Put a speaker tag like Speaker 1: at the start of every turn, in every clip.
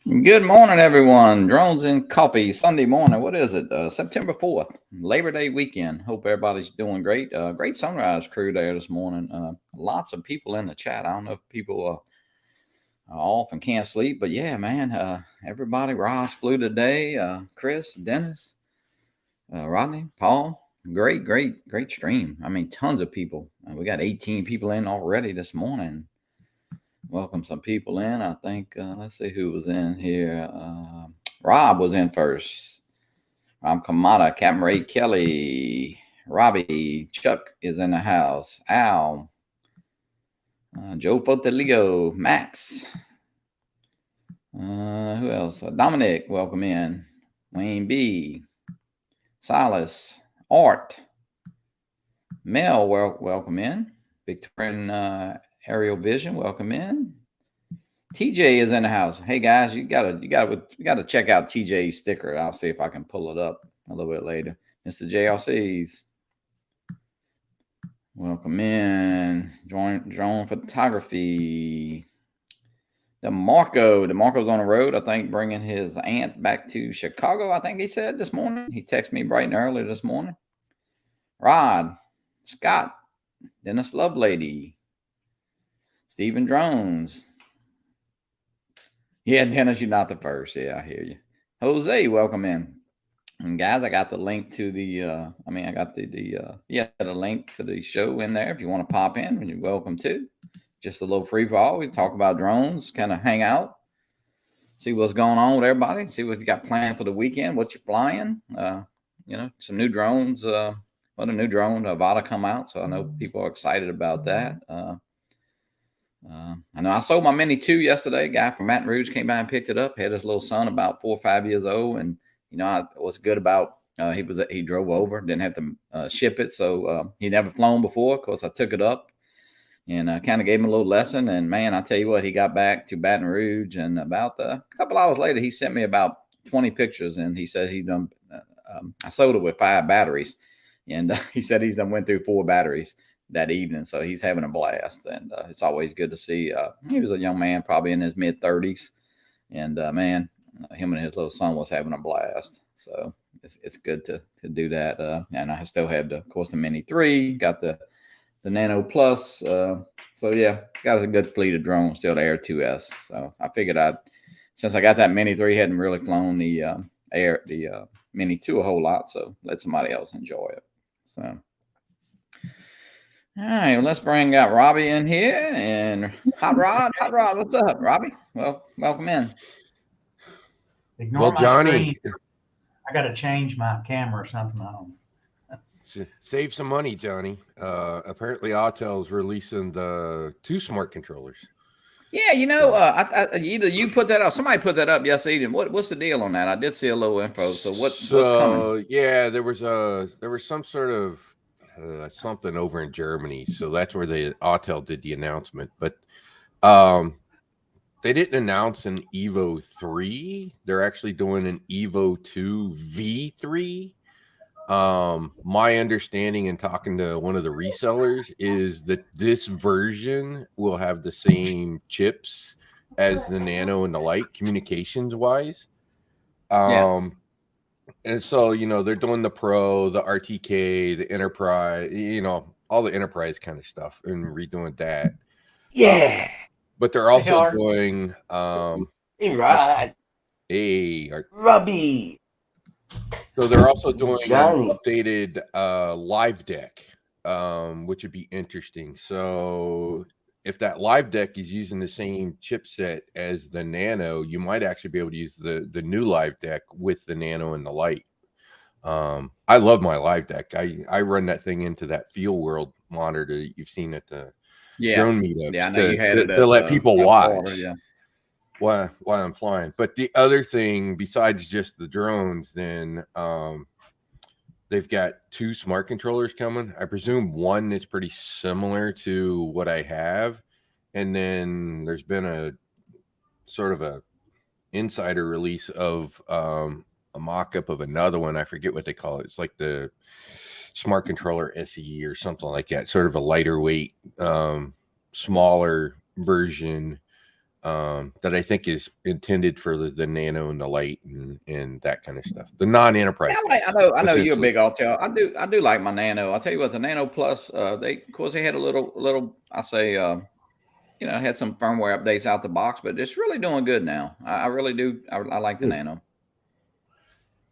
Speaker 1: Good morning, everyone. Drones and Coffee, Sunday morning. What is it? September 4th, Labor Day weekend. Hope everybody's doing great. Great sunrise crew there this morning. Lots of people in the chat. I don't know if people are off and can't sleep, but yeah, man, everybody. Ross flew today. Chris, Dennis, Rodney, Paul. Great stream. I mean, tons of people. We got 18 people in already this morning. Welcome some people in. I think, let's see who was in here. Rob was in first. Rob Kamada, Captain Ray Kelly, Robbie, Chuck is in the house. Al, Joe Foteligo, Max. Who else? Dominic, welcome in. Wayne B, Silas, Art, Mel, welcome in. Victorian Aerial Vision, welcome in. TJ is in the house. Hey guys, you gotta check out TJ's sticker. I'll see if I can pull it up a little bit later. Mr. JRC's. Welcome in. Drone photography. DeMarco's on the road, I think, bringing his aunt back to Chicago, I think he said this morning. He texted me bright and early this morning. Rod, Scott, Dennis Lovelady, Stephen Drones. Yeah, Dennis, you're not the first. Yeah, I hear you. Jose, welcome in. And guys, I got the link to the I got the link to the show in there. If you want to pop in, you're welcome to. Just a little free for all. We talk about drones, kind of hang out, see what's going on with everybody, see what you got planned for the weekend, what you're flying. Some new drones. What a new drone Avata come out, so I know people are excited about that. I know I sold my Mini 2 yesterday. A guy from Baton Rouge came by and picked it up. Had his little son about 4 or 5 years old, and what's good about he drove over, didn't have to ship it, so he never flown before. Of course, I took it up and kind of gave him a little lesson. And man, I tell you what, he got back to Baton Rouge, and about a couple hours later, he sent me about 20 pictures, and he said he done. I sold it with 5 batteries, and he said he's done went through 4 batteries that evening, so he's having a blast, and it's always good to see. He was a young man, probably in his mid-30s, and man, him and his little son was having a blast. So it's good to do that. And I still have of course, the Mini 3, got the Nano Plus. So yeah, got a good fleet of drones still. The Air 2S. So I figured since I got that Mini 3, hadn't really flown the Mini 2 a whole lot, so let somebody else enjoy it. So. All right, well, let's bring out Robbie in here and Hot Rod, what's up, Robbie? Well, welcome in.
Speaker 2: Ignore my Johnny, screen. I got to change my camera or something. I don't.
Speaker 3: Save some money, Johnny. Apparently, Autel's releasing the 2 smart controllers.
Speaker 1: Yeah, either you put that up, somebody put that up yesterday. What's the deal on that? I did see a little info. So what's coming?
Speaker 3: Yeah, there was some sort of something over in Germany, so that's where the Autel did the announcement. But they didn't announce an Evo 3. They're actually doing an Evo 2 V3. My understanding in talking to one of the resellers is that this version will have the same chips as the Nano and the Lite communications wise. And so, they're doing the Pro, the RTK, the Enterprise, all the Enterprise kind of stuff and redoing that.
Speaker 4: Yeah.
Speaker 3: But they're also doing
Speaker 4: hey Rod.
Speaker 3: Hey
Speaker 4: Robbie.
Speaker 3: So they're also doing an updated live deck, which would be interesting. So if that live deck is using the same chipset as the Nano, you might actually be able to use the new live deck with the Nano and the Lite. I love my live deck. I run that thing into that Field World monitor that you've seen at the drone meetups.
Speaker 1: Yeah, I know you had it to
Speaker 3: let people watch.
Speaker 1: Florida, yeah.
Speaker 3: While I'm flying. But the other thing besides just the drones, then they've got 2 smart controllers coming. I presume one that's pretty similar to what I have, and then there's been a sort of a insider release of a mock-up of another one. I forget what they call it. It's like the Smart Controller SE or something like that, sort of a lighter weight, smaller version that I think is intended for the Nano and the Light and that kind of stuff. The non-enterprise.
Speaker 1: Yeah, I know you're a
Speaker 3: essentially.
Speaker 1: big Autel. I do like my Nano. I'll tell you what, the Nano Plus, they had a little. I say, it had some firmware updates out the box, but it's really doing good now. I really do. I like the Nano.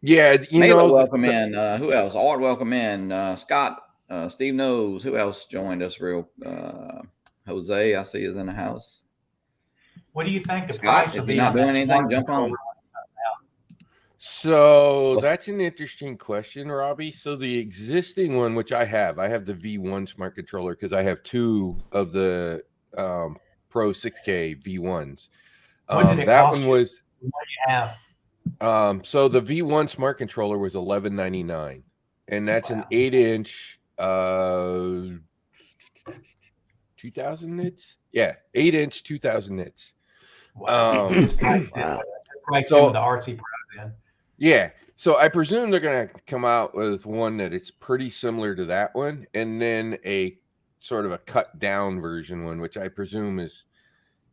Speaker 3: Yeah,
Speaker 1: Mela welcome in. Who else? Art welcome in. Scott, Steve knows. Who else joined us? Jose, I see is in the house.
Speaker 2: What do you think the
Speaker 1: Scott,
Speaker 2: price
Speaker 1: if
Speaker 2: will
Speaker 1: you're
Speaker 2: be
Speaker 1: not
Speaker 2: on
Speaker 1: doing
Speaker 2: that
Speaker 1: anything,
Speaker 2: smart
Speaker 1: jump on.
Speaker 2: controller?
Speaker 3: So that's an interesting question, Robbie. So the existing one, which I have the V1 smart controller because I have two of the Pro 6K V1s.
Speaker 2: What did it
Speaker 3: that
Speaker 2: cost
Speaker 3: one
Speaker 2: you?
Speaker 3: was.
Speaker 2: What do you have?
Speaker 3: So the V1 smart controller was $11.99, and that's an 8-inch, 2,000 nits. Yeah, 8-inch, 2,000 nits.
Speaker 2: Wow. Price
Speaker 3: So-
Speaker 2: with the RC Pro then.
Speaker 3: Yeah. So I presume they're going to come out with one that it's pretty similar to that one, and then a sort of a cut down version one, which I presume is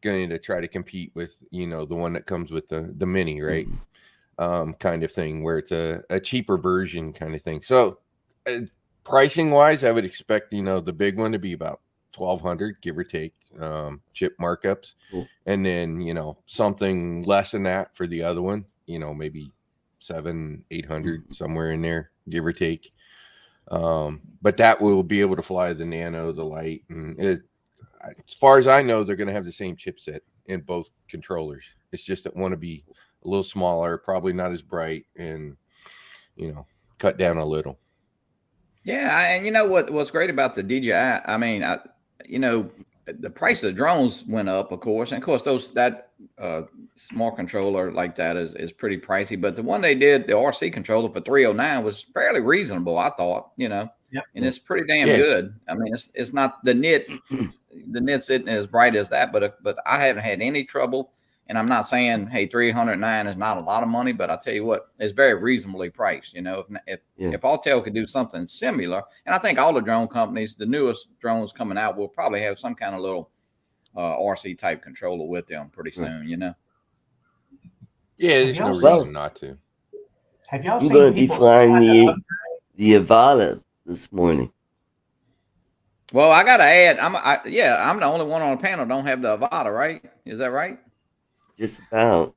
Speaker 3: going to try to compete with, the one that comes with the mini, right? Kind of thing where it's a cheaper version kind of thing. So pricing wise, I would expect, the big one to be about 1,200, give or take, chip markups.
Speaker 4: Cool.
Speaker 3: And then, something less than that for the other one, maybe 700-800 somewhere in there, give or take. But that will be able to fly the Nano, the Light, and as far as I know, they're going to have the same chipset in both controllers. It's just that one to be a little smaller, probably not as bright, and cut down a little.
Speaker 1: Yeah, and what's great about the DJI? I mean, the price of drones went up, of course, and of course that smart controller like that is pretty pricey. But the one they did, the RC controller for $309 was fairly reasonable, I thought.
Speaker 2: Yep.
Speaker 1: And it's pretty damn good. I mean, it's not the nits isn't as bright as that, but I haven't had any trouble. And I'm not saying, hey, $309 is not a lot of money, but I'll tell you what, it's very reasonably priced. If Autel could do something similar, and I think all the drone companies, the newest drones coming out, will probably have some kind of little RC type controller with them pretty soon.
Speaker 3: Yeah, there's no
Speaker 2: Well,
Speaker 3: reason not to.
Speaker 2: Have y'all
Speaker 4: I'm
Speaker 2: seen
Speaker 4: going to be
Speaker 2: people
Speaker 4: flying the Avata this morning.
Speaker 1: Well, I got to add, I'm the only one on the panel don't have the Avata, right? Is that right?
Speaker 4: Just about.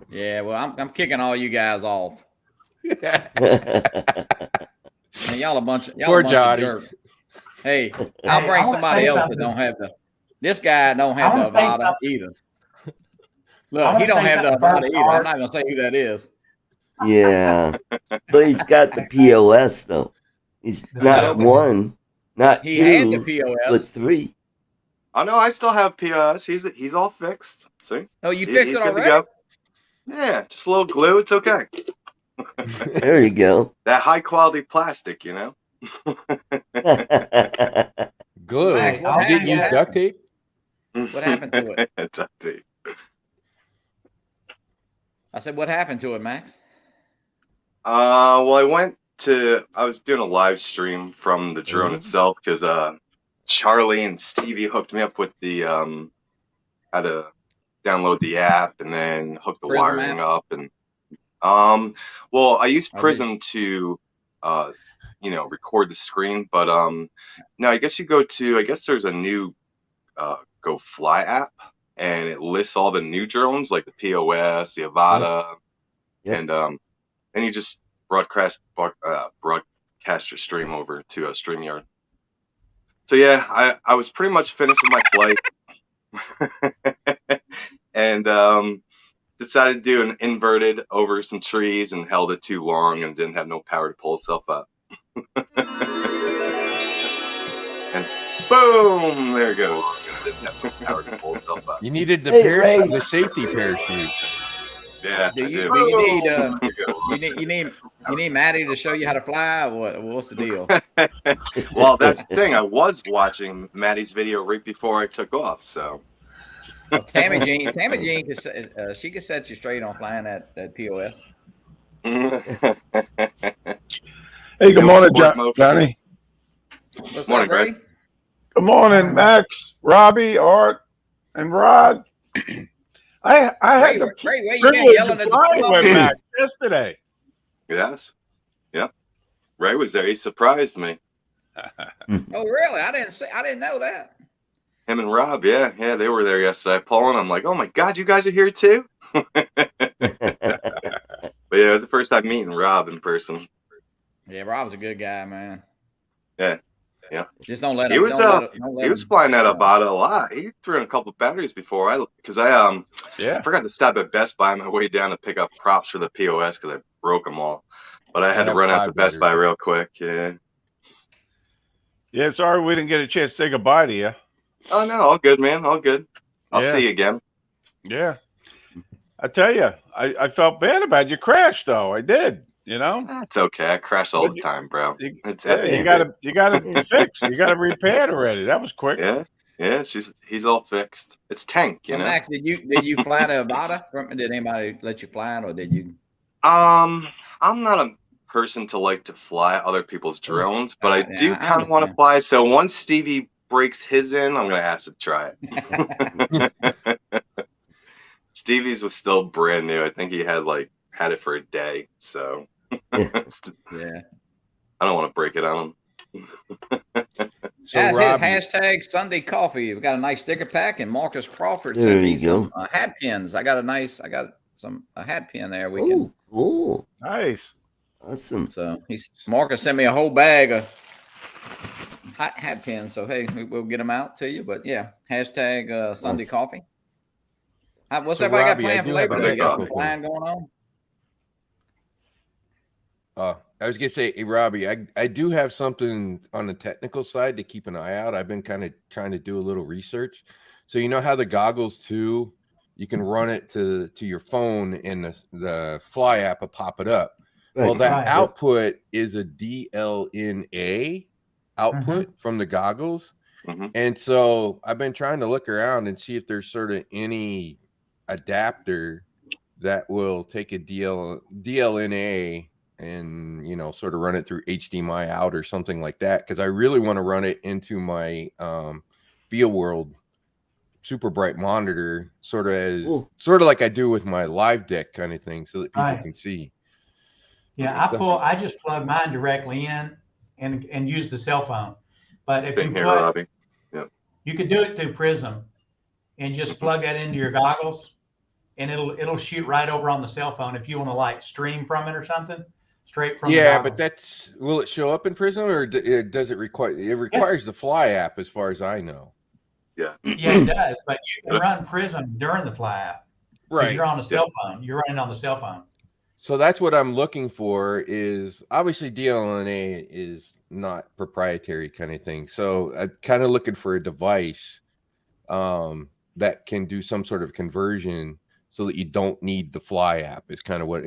Speaker 1: Yeah, well, I'm kicking all you guys off. And y'all a bunch of jerks. Hey, I'll bring somebody else that don't have this guy don't have the Avata either. Look, he don't have the Avata either. I'm not gonna say who that is.
Speaker 4: Yeah. But he's got the POS though. He's not one, not
Speaker 1: He
Speaker 4: two,
Speaker 1: had the POS.
Speaker 4: but three.
Speaker 5: Oh no, I still have POS. He's all fixed. See?
Speaker 1: Oh, you fixed it
Speaker 5: He's good to
Speaker 1: already?
Speaker 5: go. Yeah, just a little glue. It's okay.
Speaker 4: There you go.
Speaker 5: That high quality plastic,
Speaker 3: Glue.
Speaker 1: Max,
Speaker 3: You didn't use duct tape?
Speaker 1: What happened to it?
Speaker 5: Duct tape.
Speaker 1: I said, what happened to it, Max?
Speaker 5: Well, I was doing a live stream from the drone itself because Charlie and Stevie hooked me up with the how to download the app and then hook the
Speaker 1: Prism
Speaker 5: wiring
Speaker 1: app?
Speaker 5: up and well, I used Prism to record the screen, but no, I guess there's a new Go Fly app and it lists all the new drones like the POS, the Avata, and you just broadcast your stream over to StreamYard. So yeah, I was pretty much finished with my flight and decided to do an inverted over some trees and held it too long and didn't have no power to pull itself up. And boom, there it goes. Didn't have no power to pull itself up.
Speaker 3: You needed the
Speaker 4: Ray.
Speaker 3: the safety parachute.
Speaker 5: Yeah.
Speaker 1: Do
Speaker 5: I
Speaker 1: you,
Speaker 5: did.
Speaker 1: do you need
Speaker 5: There it goes.
Speaker 1: you need Maddie to show you how to fly? Or what's the deal?
Speaker 5: Well, that's the thing. I was watching Maddie's video right before I took off, so.
Speaker 1: Well, Tammy Jean she can set you straight on flying that POS.
Speaker 6: Hey, good morning, Johnny.
Speaker 1: What's
Speaker 5: Morning,
Speaker 1: up, Ray?
Speaker 5: Greg.
Speaker 6: Good morning, Max, Robbie, Art,
Speaker 7: and Rod. I
Speaker 1: Ray,
Speaker 7: had the
Speaker 1: Ray, where you been
Speaker 7: privilege
Speaker 1: yelling
Speaker 7: of
Speaker 1: at the
Speaker 7: flying
Speaker 1: club?
Speaker 7: with Max yesterday.
Speaker 5: Yes. Yep. Ray was there. He surprised me.
Speaker 1: Oh, really? I didn't know that.
Speaker 5: Him and Rob, yeah, they were there yesterday. Paul and I'm like, oh my God, you guys are here too? But yeah, it was the first time meeting Rob in person.
Speaker 1: Yeah, Rob's a good guy, man.
Speaker 5: Yeah.
Speaker 1: Just don't let
Speaker 5: He
Speaker 1: him.
Speaker 5: was
Speaker 1: Don't let
Speaker 5: he was
Speaker 1: him-
Speaker 5: flying that Avata a lot. He threw in a couple batteries before I
Speaker 7: Yeah.
Speaker 5: forgot to stop at Best Buy on my way down to pick up props for the POS because I broke them all. But I had to
Speaker 3: have
Speaker 5: run out
Speaker 3: 5
Speaker 5: to Best Buy
Speaker 3: batteries.
Speaker 5: real quick. Yeah.
Speaker 7: Yeah, sorry we didn't get a chance to say goodbye to you.
Speaker 5: Oh no, all good, man. All good. I'll
Speaker 7: Yeah.
Speaker 5: see you again.
Speaker 7: Yeah. I tell you, I felt bad about your crash, though. I did, you know?
Speaker 5: That's okay. I crash all the time, bro.
Speaker 7: You,
Speaker 5: It's
Speaker 7: yeah, you gotta fix. You gotta repair it already. That was quick.
Speaker 5: Yeah, he's all fixed. It's Tank, you
Speaker 1: So,
Speaker 5: know.
Speaker 1: Max, did you fly to Avata? Did anybody let you fly it, or did you?
Speaker 5: I'm not a person to like to fly other people's drones, but I
Speaker 1: Yeah,
Speaker 5: do
Speaker 1: I
Speaker 5: kind of want to
Speaker 1: understand.
Speaker 5: fly. So once Stevie breaks his in, I'm gonna ask to try it. Stevie's was still brand new. I think he had it for a day, so
Speaker 1: Yeah.
Speaker 5: I don't want to break it on him.
Speaker 3: So
Speaker 1: That's
Speaker 3: Rob,
Speaker 1: his hashtag Sunday Coffee. We got a nice sticker pack, and Marcus Crawford
Speaker 4: There
Speaker 1: sent me
Speaker 4: you
Speaker 1: some
Speaker 4: go.
Speaker 1: hat pins. I got a hat pin there. We
Speaker 4: Oh,
Speaker 1: can.
Speaker 4: cool.
Speaker 7: Nice.
Speaker 4: Awesome.
Speaker 1: So Marcus sent me a whole bag of hat pins. So hey, we'll get them out to you. But yeah, hashtag Sunday
Speaker 4: Awesome.
Speaker 1: Coffee. What's
Speaker 3: So,
Speaker 1: everybody
Speaker 3: Robbie, I
Speaker 1: got planned
Speaker 3: do
Speaker 1: for
Speaker 3: have
Speaker 1: Labor
Speaker 5: a
Speaker 1: Day? Got
Speaker 5: couple
Speaker 1: some plan going on?
Speaker 3: I was gonna say, hey, Robbie, I do have something on the technical side to keep an eye out. I've been kind of trying to do a little research. So you know how the goggles too, you can run it to your phone and the Fly app will pop it up.
Speaker 4: Right.
Speaker 3: Well, that
Speaker 2: Right.
Speaker 3: output is a DLNA output from the goggles.
Speaker 5: Mhm.
Speaker 3: And so I've been trying to look around and see if there's sort of any adapter that will take a DLNA and, you know, sort of run it through HDMI out or something like that. Cause I really want to run it into my Feel World super bright monitor, sort of like I do with my live deck kind of thing, so that people
Speaker 2: Right.
Speaker 3: can see.
Speaker 2: Yeah, I just plug mine directly in and use the cell phone. But if
Speaker 5: Same
Speaker 2: you
Speaker 5: here, Robbie.
Speaker 2: you could do it through Prism and just plug that into your goggles and it'll shoot right over on the cell phone if you want to like stream from it or something straight from the
Speaker 3: Yeah,
Speaker 2: goggles.
Speaker 3: but will it show up in Prism, or does it require? It requires the Fly app, as far as I know.
Speaker 2: Yeah, it does, but you can run Prism during the Fly app. Because
Speaker 3: Right.
Speaker 2: you're on a cell phone. You're running on the cell phone.
Speaker 3: So that's what I'm looking for. Is obviously DLNA is not proprietary kind of thing. So I'm kind of looking for a device that can do some sort of conversion, so that you don't need the Fly app. Is kind of what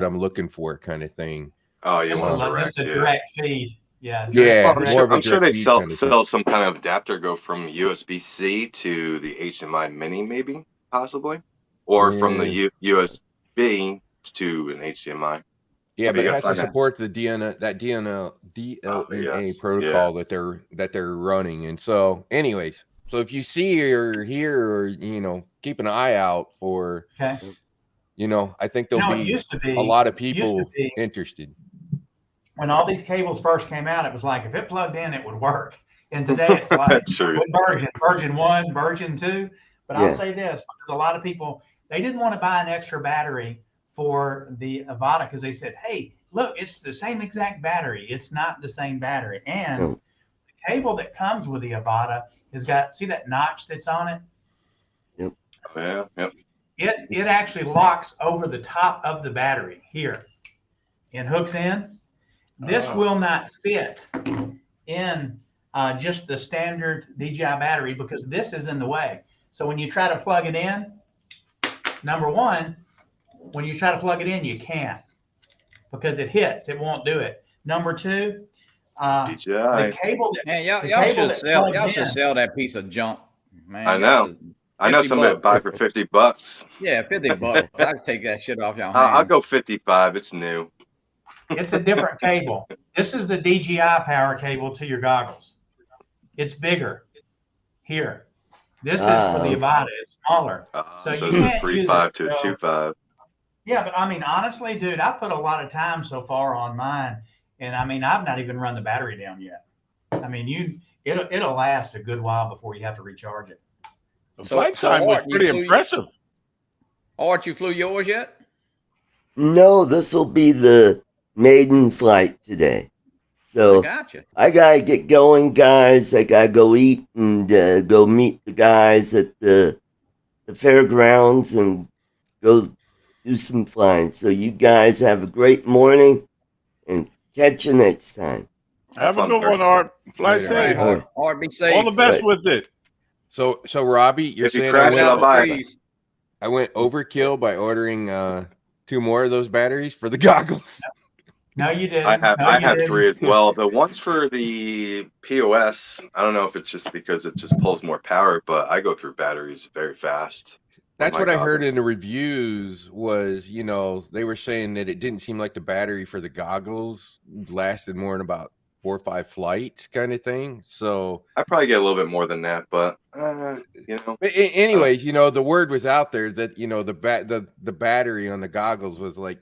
Speaker 3: I'm looking for, kind of thing.
Speaker 5: Oh, you
Speaker 2: Just
Speaker 5: want
Speaker 2: just a
Speaker 5: direct,
Speaker 2: direct feed. Yeah.
Speaker 3: Yeah,
Speaker 5: Well,
Speaker 3: more of a
Speaker 5: I'm sure they
Speaker 3: direct feed kind of
Speaker 5: sell some kind of adapter, go from USB-C to the HDMI Mini, maybe, possibly, or from the USB to an HDMI.
Speaker 3: Yeah,
Speaker 5: But
Speaker 3: but
Speaker 5: you
Speaker 3: it has
Speaker 5: gotta
Speaker 3: to
Speaker 5: find
Speaker 3: support the DLNA
Speaker 5: yes,
Speaker 3: protocol that they're running. And so, anyways, so if you see or hear, or you know, keep an eye out for,
Speaker 2: Okay.
Speaker 3: you know, I think
Speaker 2: You
Speaker 3: there'll
Speaker 2: know, it
Speaker 3: be
Speaker 2: used to be
Speaker 3: a lot of
Speaker 2: it used to
Speaker 3: people
Speaker 2: be-
Speaker 3: interested.
Speaker 2: when all these cables first came out, it was like if it plugged in, it would work. And today it's like
Speaker 5: That's true.
Speaker 2: what version 1, version 2. But
Speaker 4: Yeah.
Speaker 2: I'll say this, because a lot of people, they didn't want to buy an extra battery for the Avata because they said, hey, look, it's the same exact battery. It's not the same battery. And
Speaker 4: No.
Speaker 2: the cable that comes with the Avata has got, see that notch that's on it?
Speaker 5: Yeah, yep.
Speaker 2: It actually locks over the top of the battery here and hooks in. This will not fit in just the standard DJI battery because this is in the way. So when you try to plug it in, number one, when you try to plug it in, you can't because it hits. It won't do it. Number two,
Speaker 5: DJI.
Speaker 2: the cable that
Speaker 1: Man, y'all
Speaker 2: the
Speaker 1: should
Speaker 2: cable that
Speaker 1: sell.
Speaker 2: plugs
Speaker 1: Y'all should
Speaker 2: in.
Speaker 1: sell that piece of junk. Man,
Speaker 5: I
Speaker 1: y'all
Speaker 5: know.
Speaker 1: should-
Speaker 5: I know
Speaker 1: 50
Speaker 5: somebody would buy for $50.
Speaker 1: Yeah, $50. I could take that shit off y'all hands.
Speaker 5: I'll go 55. It's new.
Speaker 2: It's a different cable. This is the DJI power cable to your goggles. It's bigger here. This is for the Avata. It's smaller. So
Speaker 5: So
Speaker 2: you
Speaker 5: it's a
Speaker 2: can't use
Speaker 5: 3.5
Speaker 2: it.
Speaker 5: to a
Speaker 2: So-
Speaker 5: 2.5.
Speaker 2: Yeah, but I mean, honestly, dude, I put a lot of time so far on mine, and I mean, I've not even run the battery down yet. I mean, it'll last a good while before you have to recharge it.
Speaker 7: The
Speaker 1: So-
Speaker 7: flight
Speaker 1: so
Speaker 7: time was
Speaker 1: Art, you
Speaker 7: pretty
Speaker 1: flew-
Speaker 7: impressive.
Speaker 1: Art, you flew yours yet?
Speaker 4: No, this will be the maiden flight today.
Speaker 1: I
Speaker 4: So
Speaker 1: gotcha.
Speaker 4: I gotta get going, guys. I gotta go eat and go meet the guys at the fairgrounds and go do some flying. So you guys have a great morning and catch you next time.
Speaker 7: Have a
Speaker 5: fun,
Speaker 7: good
Speaker 5: Kurt.
Speaker 7: one, Art. Fly
Speaker 3: Later,
Speaker 1: All right,
Speaker 7: safe.
Speaker 4: Art.
Speaker 1: Art. Art, be safe.
Speaker 7: All the best
Speaker 4: Right.
Speaker 7: with it.
Speaker 3: So Robbie, you're
Speaker 5: If you
Speaker 3: saying
Speaker 5: crash it, I'll
Speaker 1: Out the
Speaker 5: buy it.
Speaker 1: trees.
Speaker 3: I went overkill by ordering 2 more of those batteries for the goggles.
Speaker 2: No, you didn't.
Speaker 5: I have
Speaker 2: No,
Speaker 5: I
Speaker 2: you
Speaker 5: have
Speaker 2: didn't.
Speaker 5: 3 as well. The ones for the POS, I don't know if it's just because it just pulls more power, but I go through batteries very fast.
Speaker 3: That's
Speaker 5: my
Speaker 3: what I heard
Speaker 5: goggles.
Speaker 3: in the reviews was, they were saying that it didn't seem like the battery for the goggles lasted more than about 4 or 5 flights kind of thing. So
Speaker 5: I probably get a little bit more than that, but
Speaker 3: but anyways, the word was out there that, the battery on the goggles was like,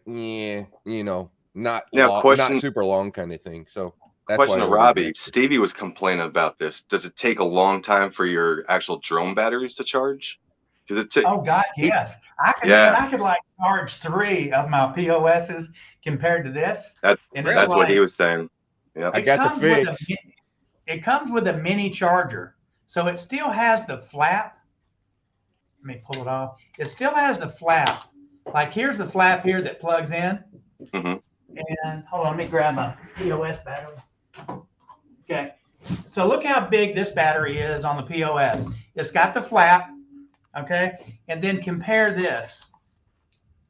Speaker 3: not
Speaker 5: Now,
Speaker 3: long,
Speaker 5: question-
Speaker 3: not super long kind of thing. So that's
Speaker 5: question
Speaker 3: why
Speaker 5: to
Speaker 3: I ordered
Speaker 5: Robbie.
Speaker 3: that.
Speaker 5: Stevie was complaining about this. Does it take a long time for your actual drone batteries to charge? Because it
Speaker 2: Oh God, yes.
Speaker 5: Yeah.
Speaker 2: I could like charge 3 of my POSs compared to this.
Speaker 5: That-
Speaker 2: And it's
Speaker 5: that's what he
Speaker 2: like-
Speaker 5: was saying. Yeah.
Speaker 3: I
Speaker 2: It
Speaker 3: got the
Speaker 2: comes with
Speaker 3: fix.
Speaker 2: it comes with a mini charger, so it still has the flap. Let me pull it off. It still has the flap. Like here's the flap here that plugs in.
Speaker 5: Mhm.
Speaker 2: And hold on, let me grab my POS battery. Okay, so look how big this battery is on the POS. It's got the flap. Okay, and then compare this.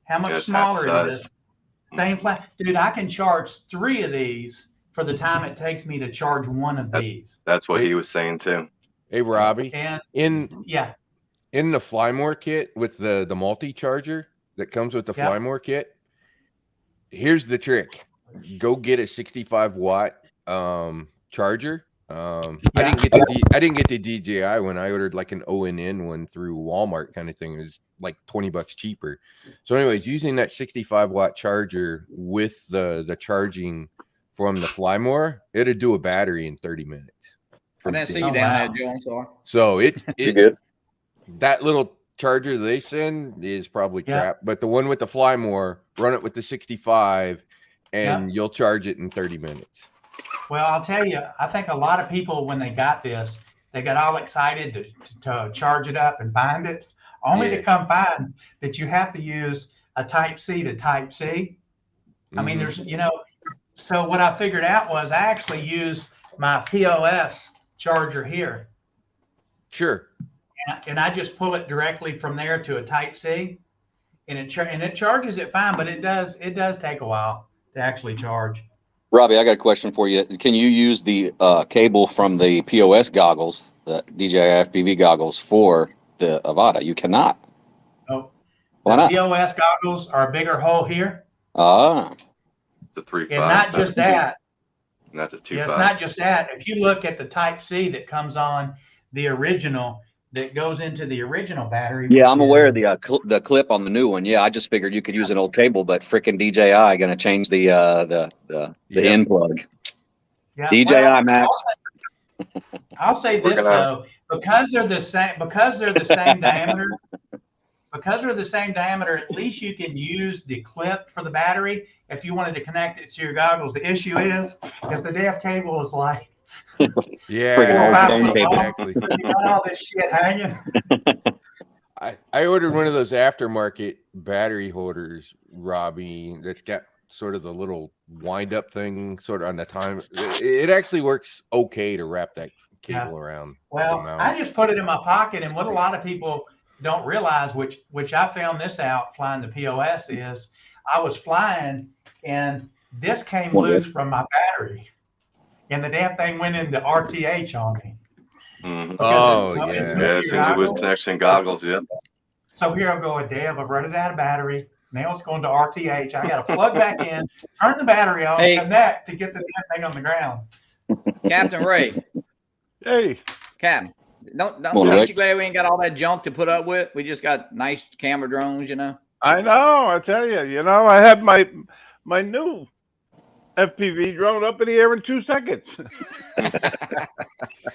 Speaker 2: How much
Speaker 5: Yeah, it's half
Speaker 2: smaller it
Speaker 5: size.
Speaker 2: is. Same flap, dude. I can charge 3 of these for the time it takes me to charge 1 of these.
Speaker 5: That's what he was saying too.
Speaker 3: Hey, Robbie,
Speaker 2: And
Speaker 3: in the Flymore kit with the multi-charger that comes with the
Speaker 2: Yeah.
Speaker 3: Flymore kit, here's the trick. Go get a 65 watt charger. I didn't get the DJI one. I ordered like an ONN one through Walmart kind of thing. It was like $20 cheaper. So anyways, using that 65 watt charger with the charging from the Flymore, it'd do a battery in 30 minutes.
Speaker 1: I didn't see
Speaker 2: Oh,
Speaker 1: you down
Speaker 2: wow.
Speaker 1: there, Joe. I'm sorry.
Speaker 3: So
Speaker 5: You
Speaker 3: it
Speaker 5: good?
Speaker 3: that little charger they send is probably
Speaker 2: Yeah.
Speaker 3: crap, but the one with the Flymore, run it with the 65 and you'll charge it in 30 minutes.
Speaker 2: well, I'll tell you, I think a lot of people when they got this, they got all excited to charge it up and bind it, only
Speaker 3: Yeah.
Speaker 2: to come find that you have to use a Type C to Type C. I mean,
Speaker 3: Mhm.
Speaker 2: there's, so what I figured out was I actually use my POS charger here,
Speaker 3: Sure.
Speaker 2: and I just pull it directly from there to a Type C, and it charges it fine, but it does take a while to actually charge.
Speaker 6: Robbie, I got a question for you. Can you use the cable from the POS goggles, the DJI FPV goggles, for the Avata? You cannot.
Speaker 2: So
Speaker 6: Why
Speaker 2: the
Speaker 6: not?
Speaker 2: POS goggles are a bigger hole here,
Speaker 6: Ah,
Speaker 5: It's a 3.5.
Speaker 2: and not
Speaker 5: so
Speaker 2: just that.
Speaker 5: And that's a
Speaker 2: Yeah, it's
Speaker 5: 2.5.
Speaker 2: not just that. If you look at the Type C that comes on the original, that goes into the original battery.
Speaker 6: yeah, I'm
Speaker 2: which
Speaker 6: aware of
Speaker 2: is-
Speaker 6: the clip on the new one. Yeah, I just figured you could use an old cable, but freaking DJI going to change the
Speaker 3: Yeah.
Speaker 6: end plug.
Speaker 2: Yeah,
Speaker 6: DJI
Speaker 2: well,
Speaker 6: Max.
Speaker 2: I'll say
Speaker 5: We're
Speaker 2: this
Speaker 5: gonna-
Speaker 2: though, because they're the same diameter. Because they're the same diameter, at least you can use the clip for the battery if you wanted to connect it to your goggles. The issue is the damn cable is like
Speaker 3: Yeah,
Speaker 6: Friggin'
Speaker 2: old cable.
Speaker 3: exactly.
Speaker 2: you got all this shit hanging.
Speaker 3: I ordered one of those aftermarket battery holders, Robbie, that's got sort of the little wind up thing sort of on the time. It actually works okay to wrap that cable around.
Speaker 2: Well,
Speaker 3: the mount.
Speaker 2: I just put it in my pocket, and what a lot of people don't realize, which I found this out flying the POS, is I was flying and this came loose from my battery, and the damn thing went into RTH on me.
Speaker 5: Mhm.
Speaker 3: Oh,
Speaker 2: Because it's-
Speaker 3: yeah.
Speaker 2: it's
Speaker 5: Yeah, as soon as it was
Speaker 2: goggles.
Speaker 5: connection goggles, yeah.
Speaker 2: So here I go, Dave, I've run it out of battery. Now it's going to RTH. I got to plug back in, turn the battery on,
Speaker 1: Hey.
Speaker 2: connect to get the damn thing on the ground.
Speaker 1: Captain Ray,
Speaker 7: Hey,
Speaker 1: Captain,
Speaker 6: Well,
Speaker 1: Ain't
Speaker 6: Rick.
Speaker 1: you glad we ain't got all that junk to put up with? We just got nice camera drones, you know.
Speaker 7: I know. I tell you, I had my new FPV drone up in the air in 2 seconds.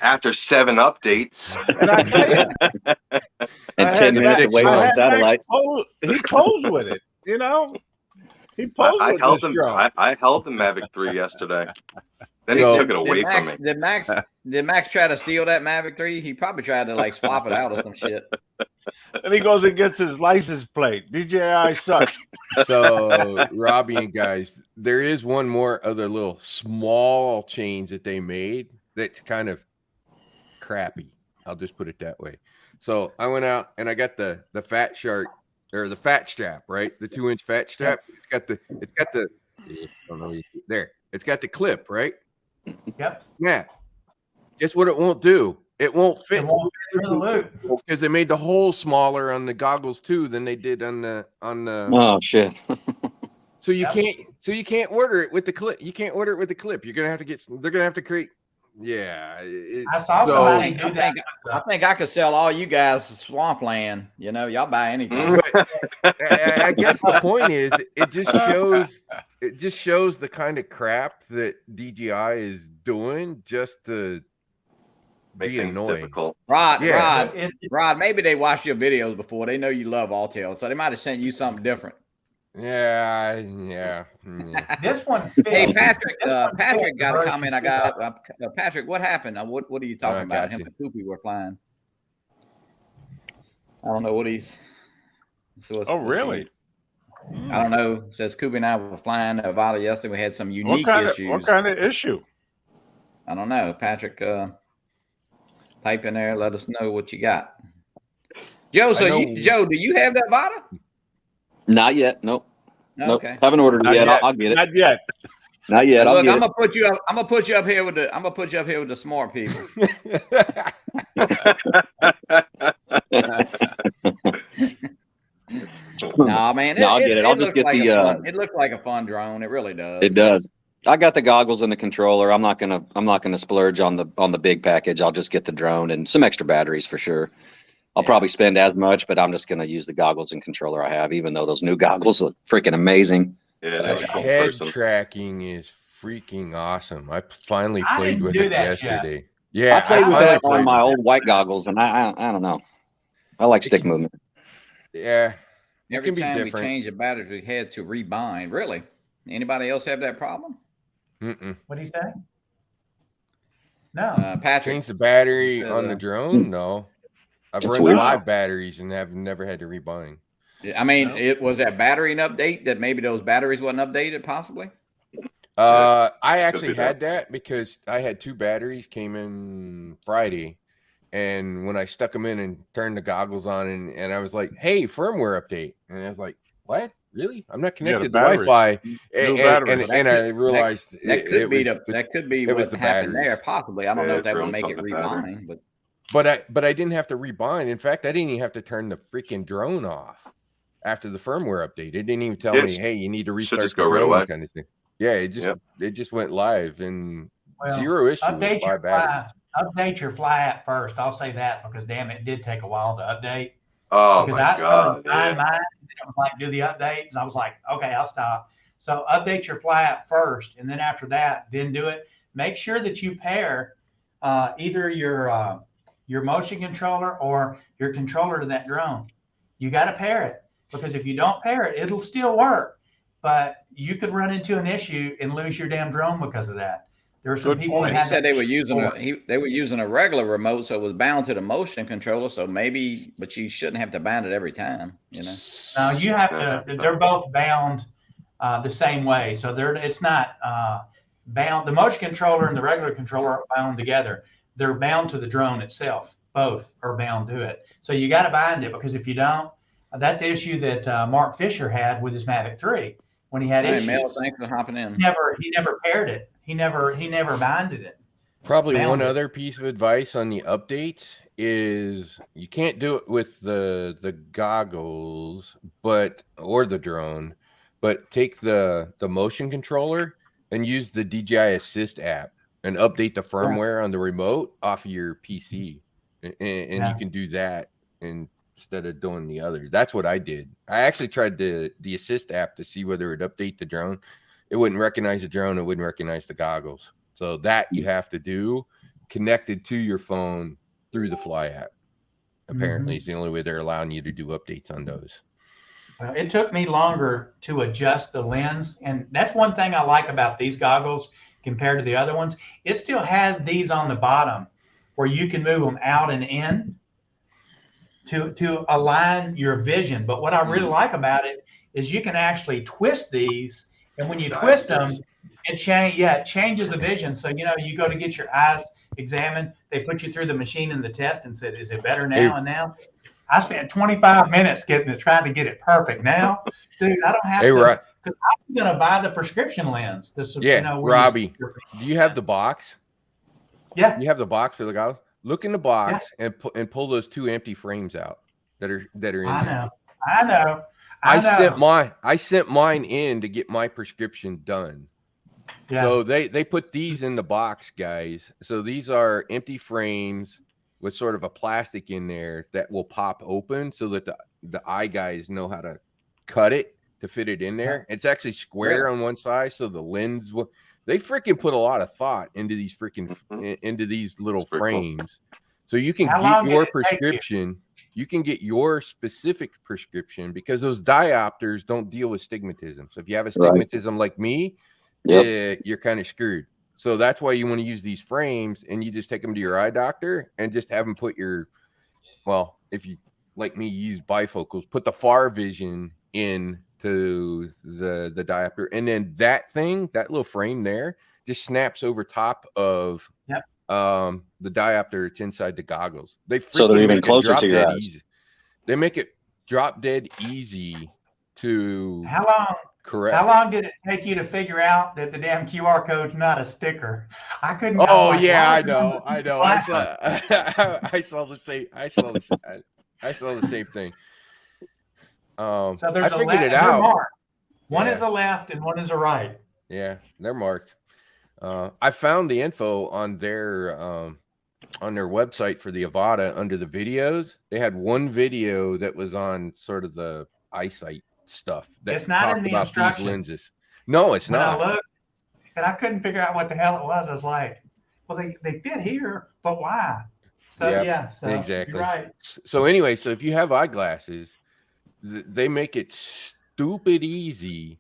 Speaker 5: After 7 updates.
Speaker 7: And I tell you,
Speaker 6: And 10 minutes away
Speaker 7: I
Speaker 6: on
Speaker 7: had
Speaker 6: satellite.
Speaker 7: He posed with it, He posed
Speaker 5: I
Speaker 7: with
Speaker 5: held
Speaker 7: this
Speaker 5: them.
Speaker 7: drone.
Speaker 5: I held the Mavic 3 yesterday. Then
Speaker 3: So-
Speaker 5: he took it away from me.
Speaker 1: Did Max try to steal that Mavic 3? He probably tried to like swap it out or some shit.
Speaker 7: And he goes and gets his license plate. DJI sucks.
Speaker 3: So Robbie and guys, there is one more other little small change that they made that's kind of crappy. I'll just put it that way. So I went out and I got the Fat Shark or the fat strap, right? The 2-inch fat strap. It's got the I don't know, there. It's got the clip, right?
Speaker 2: Yep.
Speaker 3: Yeah. Guess what it won't do? It won't fit
Speaker 2: It won't fit through the loop.
Speaker 3: because they made the hole smaller on the goggles too than they did on the
Speaker 6: Oh, shit.
Speaker 3: So you
Speaker 2: Yep.
Speaker 3: can't order it with the clip. You can't order it with the clip. They're gonna have to create. Yeah.
Speaker 2: I saw
Speaker 3: so-
Speaker 2: somebody
Speaker 1: I
Speaker 2: do that.
Speaker 1: think I could sell all you guys swampland. You know, y'all buy anything.
Speaker 3: I guess the point is it just shows the kind of crap that DJI is doing just to
Speaker 5: Make
Speaker 3: be
Speaker 5: things
Speaker 3: annoying.
Speaker 5: difficult.
Speaker 1: Rod,
Speaker 3: Yeah.
Speaker 1: Rod, maybe they watched your videos before. They know you love Alltail, so they might have sent you something different.
Speaker 3: Yeah.
Speaker 2: This one.
Speaker 1: Hey,
Speaker 2: fits.
Speaker 1: Patrick.
Speaker 2: This one
Speaker 1: Patrick
Speaker 2: fits
Speaker 1: got a
Speaker 2: version
Speaker 1: comment. I
Speaker 2: 2.
Speaker 1: got Patrick. What happened? What are you talking about?
Speaker 3: got
Speaker 1: Him
Speaker 3: you.
Speaker 1: and Poopy were flying. I don't know what he's. So
Speaker 7: Oh, really?
Speaker 1: I don't know. It says Kubi and I were flying Avata yesterday. We had some unique issues.
Speaker 7: What kind of issue?
Speaker 1: I don't know. Patrick, type in there. Let us know what you got. Joe, Joe, do you have that Avata?
Speaker 6: Not yet. Nope.
Speaker 1: No,
Speaker 6: Nope.
Speaker 1: okay.
Speaker 6: Haven't ordered it
Speaker 7: Not
Speaker 6: yet.
Speaker 7: yet.
Speaker 6: I'll get it.
Speaker 7: Not yet.
Speaker 6: Not yet. I'll
Speaker 1: Look,
Speaker 6: get
Speaker 1: I'm
Speaker 6: it.
Speaker 1: gonna put you up. I'm gonna put you up here with the. I'm gonna put you up here with the smart people. Nah, man.
Speaker 6: No, I'll get it. I'll just
Speaker 1: looks
Speaker 6: get
Speaker 1: like
Speaker 6: the,
Speaker 1: a fun, it looks like a fun drone. It really does.
Speaker 6: It does. I got the goggles and the controller. I'm not gonna splurge on the big package. I'll just get the drone and some extra batteries for sure. I'll probably spend as much, but I'm just gonna use the goggles and controller I have, even though those new goggles look freaking amazing.
Speaker 5: Yeah,
Speaker 1: That's
Speaker 5: that's a cool
Speaker 3: Head
Speaker 5: person.
Speaker 3: tracking is freaking awesome. I finally
Speaker 2: I
Speaker 3: played
Speaker 2: didn't
Speaker 3: with
Speaker 2: do
Speaker 3: it
Speaker 2: that yet.
Speaker 3: yesterday. Yeah,
Speaker 6: I played with
Speaker 3: finally
Speaker 6: that on
Speaker 3: played
Speaker 6: my
Speaker 3: with
Speaker 6: old white goggles, and I don't know. I like stick movement.
Speaker 3: it. Yeah, it
Speaker 1: Every
Speaker 3: can be
Speaker 1: time we
Speaker 3: different.
Speaker 1: change the batteries, we had to rebind. Really? Anybody else have that problem?
Speaker 3: Mm-mm.
Speaker 2: What do you say? No.
Speaker 1: Patrick.
Speaker 3: Change the battery
Speaker 1: He said,
Speaker 3: on the drone? No, I've
Speaker 6: That's
Speaker 3: run
Speaker 6: weird.
Speaker 3: 5 batteries and have never had to rebind.
Speaker 1: I mean,
Speaker 2: No.
Speaker 1: it was that battery an update that maybe those batteries wasn't updated, possibly.
Speaker 3: I
Speaker 5: Could
Speaker 3: actually
Speaker 5: be that.
Speaker 3: had that because I had 2 batteries came in Friday, and when I stuck them in and turned the goggles on, and I was like, "Hey, firmware update," and I was like, "What? Really? I'm not
Speaker 7: Yeah, the
Speaker 3: connected to
Speaker 7: batteries.
Speaker 3: Wi-Fi."
Speaker 7: New
Speaker 3: And,
Speaker 7: batteries.
Speaker 3: and I realized
Speaker 1: That could
Speaker 3: it
Speaker 1: be
Speaker 3: was
Speaker 1: that could be
Speaker 3: it was
Speaker 1: what
Speaker 3: the
Speaker 1: happened there.
Speaker 3: batteries.
Speaker 1: Possibly. I don't
Speaker 5: Yeah,
Speaker 1: know if
Speaker 5: it's
Speaker 1: that would
Speaker 5: really
Speaker 1: make it
Speaker 5: tough with battery.
Speaker 1: rebind, but
Speaker 3: But I didn't have to rebind. In fact, I didn't even have to turn the freaking drone off after the firmware update. It didn't even tell
Speaker 5: Yeah,
Speaker 3: me, "Hey, you need to restart
Speaker 5: just
Speaker 3: the
Speaker 5: go right
Speaker 3: drone,"
Speaker 5: away.
Speaker 3: kind of thing. Yeah, it just went live and
Speaker 2: Well,
Speaker 3: 0 issue with
Speaker 2: update
Speaker 3: 5
Speaker 2: your
Speaker 3: batteries.
Speaker 2: update your fly app first. I'll say that because damn, it did take a while to update.
Speaker 5: Oh
Speaker 2: Because
Speaker 5: my
Speaker 2: I started
Speaker 5: god!
Speaker 2: buying
Speaker 5: Yeah.
Speaker 2: mine, and like do the updates, and I was like, okay, I'll stop. So update your fly app first, and then after that, then do it. Make sure that you pair either your motion controller or your controller to that drone. You got to pair it because if you don't pair it, it'll still work, but you could run into an issue and lose your damn drone because of that. There were some
Speaker 7: Good
Speaker 2: people
Speaker 7: point.
Speaker 2: that
Speaker 1: he
Speaker 2: had
Speaker 1: said
Speaker 2: that
Speaker 1: they were
Speaker 2: issue
Speaker 1: using
Speaker 2: before.
Speaker 1: they were using a regular remote, so it was bound to the motion controller. So maybe, but you shouldn't have to bind it every time. You know.
Speaker 2: Now you have
Speaker 5: Yeah,
Speaker 2: to.
Speaker 5: so-
Speaker 2: They're both bound the same way, so it's not bound. The motion controller and the regular controller are bound together. They're bound to the drone itself. Both are bound to it. So you got to bind it because if you don't, that's the issue that Mark Fisher had with his Mavic 3 when he had
Speaker 1: Hey,
Speaker 2: issues.
Speaker 1: Mel, thanks for hopping in.
Speaker 2: He never paired it. He never binded it.
Speaker 3: Probably
Speaker 2: bound
Speaker 3: one
Speaker 2: it.
Speaker 3: other piece of advice on the updates is you can't do it with the goggles, or the drone, but take the motion controller and use the DJI Assist app and update the firmware on the remote off of your PC. and
Speaker 2: Yeah.
Speaker 3: you can do that instead of doing the other. That's what I did. I actually tried the Assist app to see whether it would update the drone. It wouldn't recognize the drone. It wouldn't recognize the goggles. So that you have to do connected to your phone through the Fly app. Apparently, it's the only way they're allowing you to do updates on those.
Speaker 2: Well, it took me longer to adjust the lens, and that's one thing I like about these goggles compared to the other ones. It still has these on the bottom where you can move them out and in to align your vision. But what I really like about it is you can actually twist these, and when you twist them, it changes the vision. So you go to get your eyes examined, they put you through the machine in the test and said, is it better now and now? I spent 25 minutes trying to get it perfect. Now, dude, I don't have to. Because I'm going to buy the prescription lens.
Speaker 3: Robbie, do you have the box?
Speaker 2: Yeah.
Speaker 3: You have the box for the goggles? Look in the box and pull those 2 empty frames out that are in there.
Speaker 2: I know.
Speaker 3: I sent mine in to get my prescription done. Yeah. So they put these in the box, guys. So these are empty frames with sort of a plastic in there that will pop open so that the eye guys know how to cut it to fit it in there. It's actually square on one side, so the lens will. They freaking put a lot of thought into these into these little frames, so you can get your prescription. You can get your specific prescription because those diopters don't deal with stigmatism. So if you have a stigmatism like me, you're kind of screwed. So that's why you want to use these frames, and you just take them to your eye doctor and just have them put if you like me, use bifocals, put the far vision in to the diopter, and then that little frame there just snaps over top of the diopter. It's inside the goggles.
Speaker 6: So they're even closer to your eyes.
Speaker 3: Easy. They make it drop dead easy to correct.
Speaker 2: How long did it take you to figure out that the damn QR code's not a sticker? I couldn't.
Speaker 3: I know. I saw the same. I saw the same thing.
Speaker 2: So there's
Speaker 3: I figured it out.
Speaker 2: One is a left and one is a right.
Speaker 3: Yeah, they're marked. I found the info on their website for the Avata under the videos. They had one video that was on sort of the eyesight stuff.
Speaker 2: It's not in the instructions.
Speaker 3: These lenses. No, it's not.
Speaker 2: I looked, and I couldn't figure out what the hell it was. I was like, well, they fit here, but why? So
Speaker 3: exactly.
Speaker 2: You're right.
Speaker 3: So anyway, so if you have eyeglasses, they make it stupid easy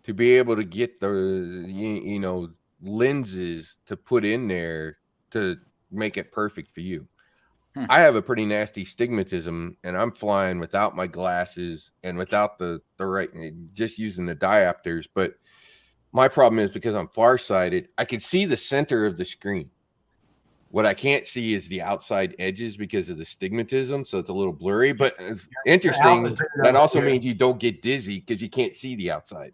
Speaker 3: to be able to get the lenses to put in there to make it perfect for you. I have a pretty nasty stigmatism, and I'm flying without my glasses and without the right, just using the diopters. But my problem is because I'm farsighted, I can see the center of the screen. What I can't see is the outside edges because of the stigmatism, so it's a little blurry. But it's interesting. That also means you don't get dizzy because you can't see the outside.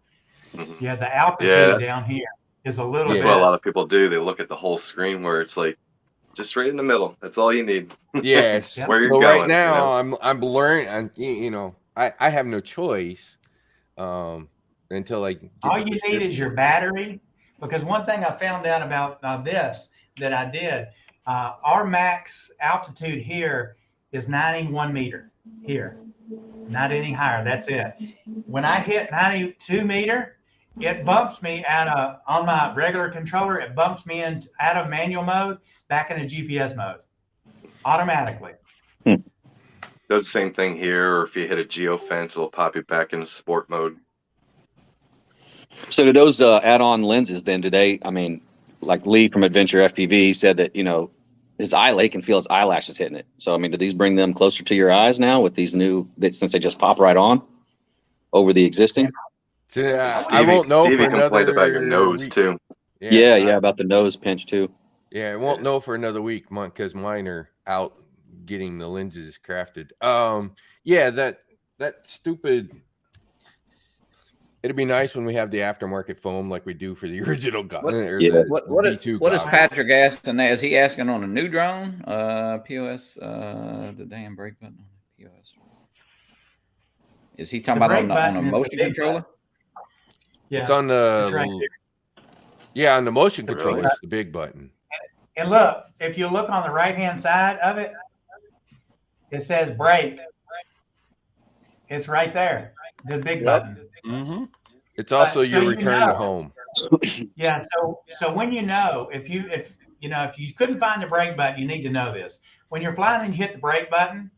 Speaker 2: Yeah, the altitude down here is a little.
Speaker 5: That's what a lot of people do. They look at the whole screen where it's like just right in the middle. That's all you need.
Speaker 3: Yes.
Speaker 5: Where you're
Speaker 3: so
Speaker 5: going.
Speaker 3: Right now, I'm learning. I have no choice until I.
Speaker 2: All you need is your battery, because one thing I found out about this that I did. Our max altitude here is 91 meter here, not any higher. That's it. When I hit 92 meter, it bumps me on my regular controller. It bumps me in out of manual mode back into GPS mode automatically.
Speaker 5: Does the same thing here, or if you hit a geofence, it'll pop you back into sport mode.
Speaker 6: So do those add-on lenses then? Do they? I mean, like Lee from Adventure FPV said that his eye can feel his eyelashes hitting it. So I mean, do these bring them closer to your eyes now with these new? Since they just pop right on over the existing.
Speaker 3: I won't know.
Speaker 5: Stevie complained about your nose
Speaker 3: week.
Speaker 5: Too.
Speaker 6: Yeah, about the nose pinch too.
Speaker 3: Yeah, I won't know for another week, because mine are out getting the lenses crafted. That stupid. It'd be nice when we have the aftermarket foam like we do for the original gun.
Speaker 1: What is Patrick asking there? Is he asking on a new drone? POS, the damn brake button on the POS. Is he talking about on a motion controller?
Speaker 2: Yeah,
Speaker 3: it's on the.
Speaker 2: It's right
Speaker 3: on the motion controller, it's the big button.
Speaker 2: And look, if you look on the right-hand side of it, It says brake. It's right there. The big
Speaker 7: Yep.
Speaker 2: button.
Speaker 7: Mm-hmm.
Speaker 3: It's also
Speaker 2: so
Speaker 3: your
Speaker 2: you
Speaker 3: return to
Speaker 2: know.
Speaker 3: home.
Speaker 2: Yeah. So when if you couldn't find the brake button, you need to know this. When you're flying and you hit the brake button,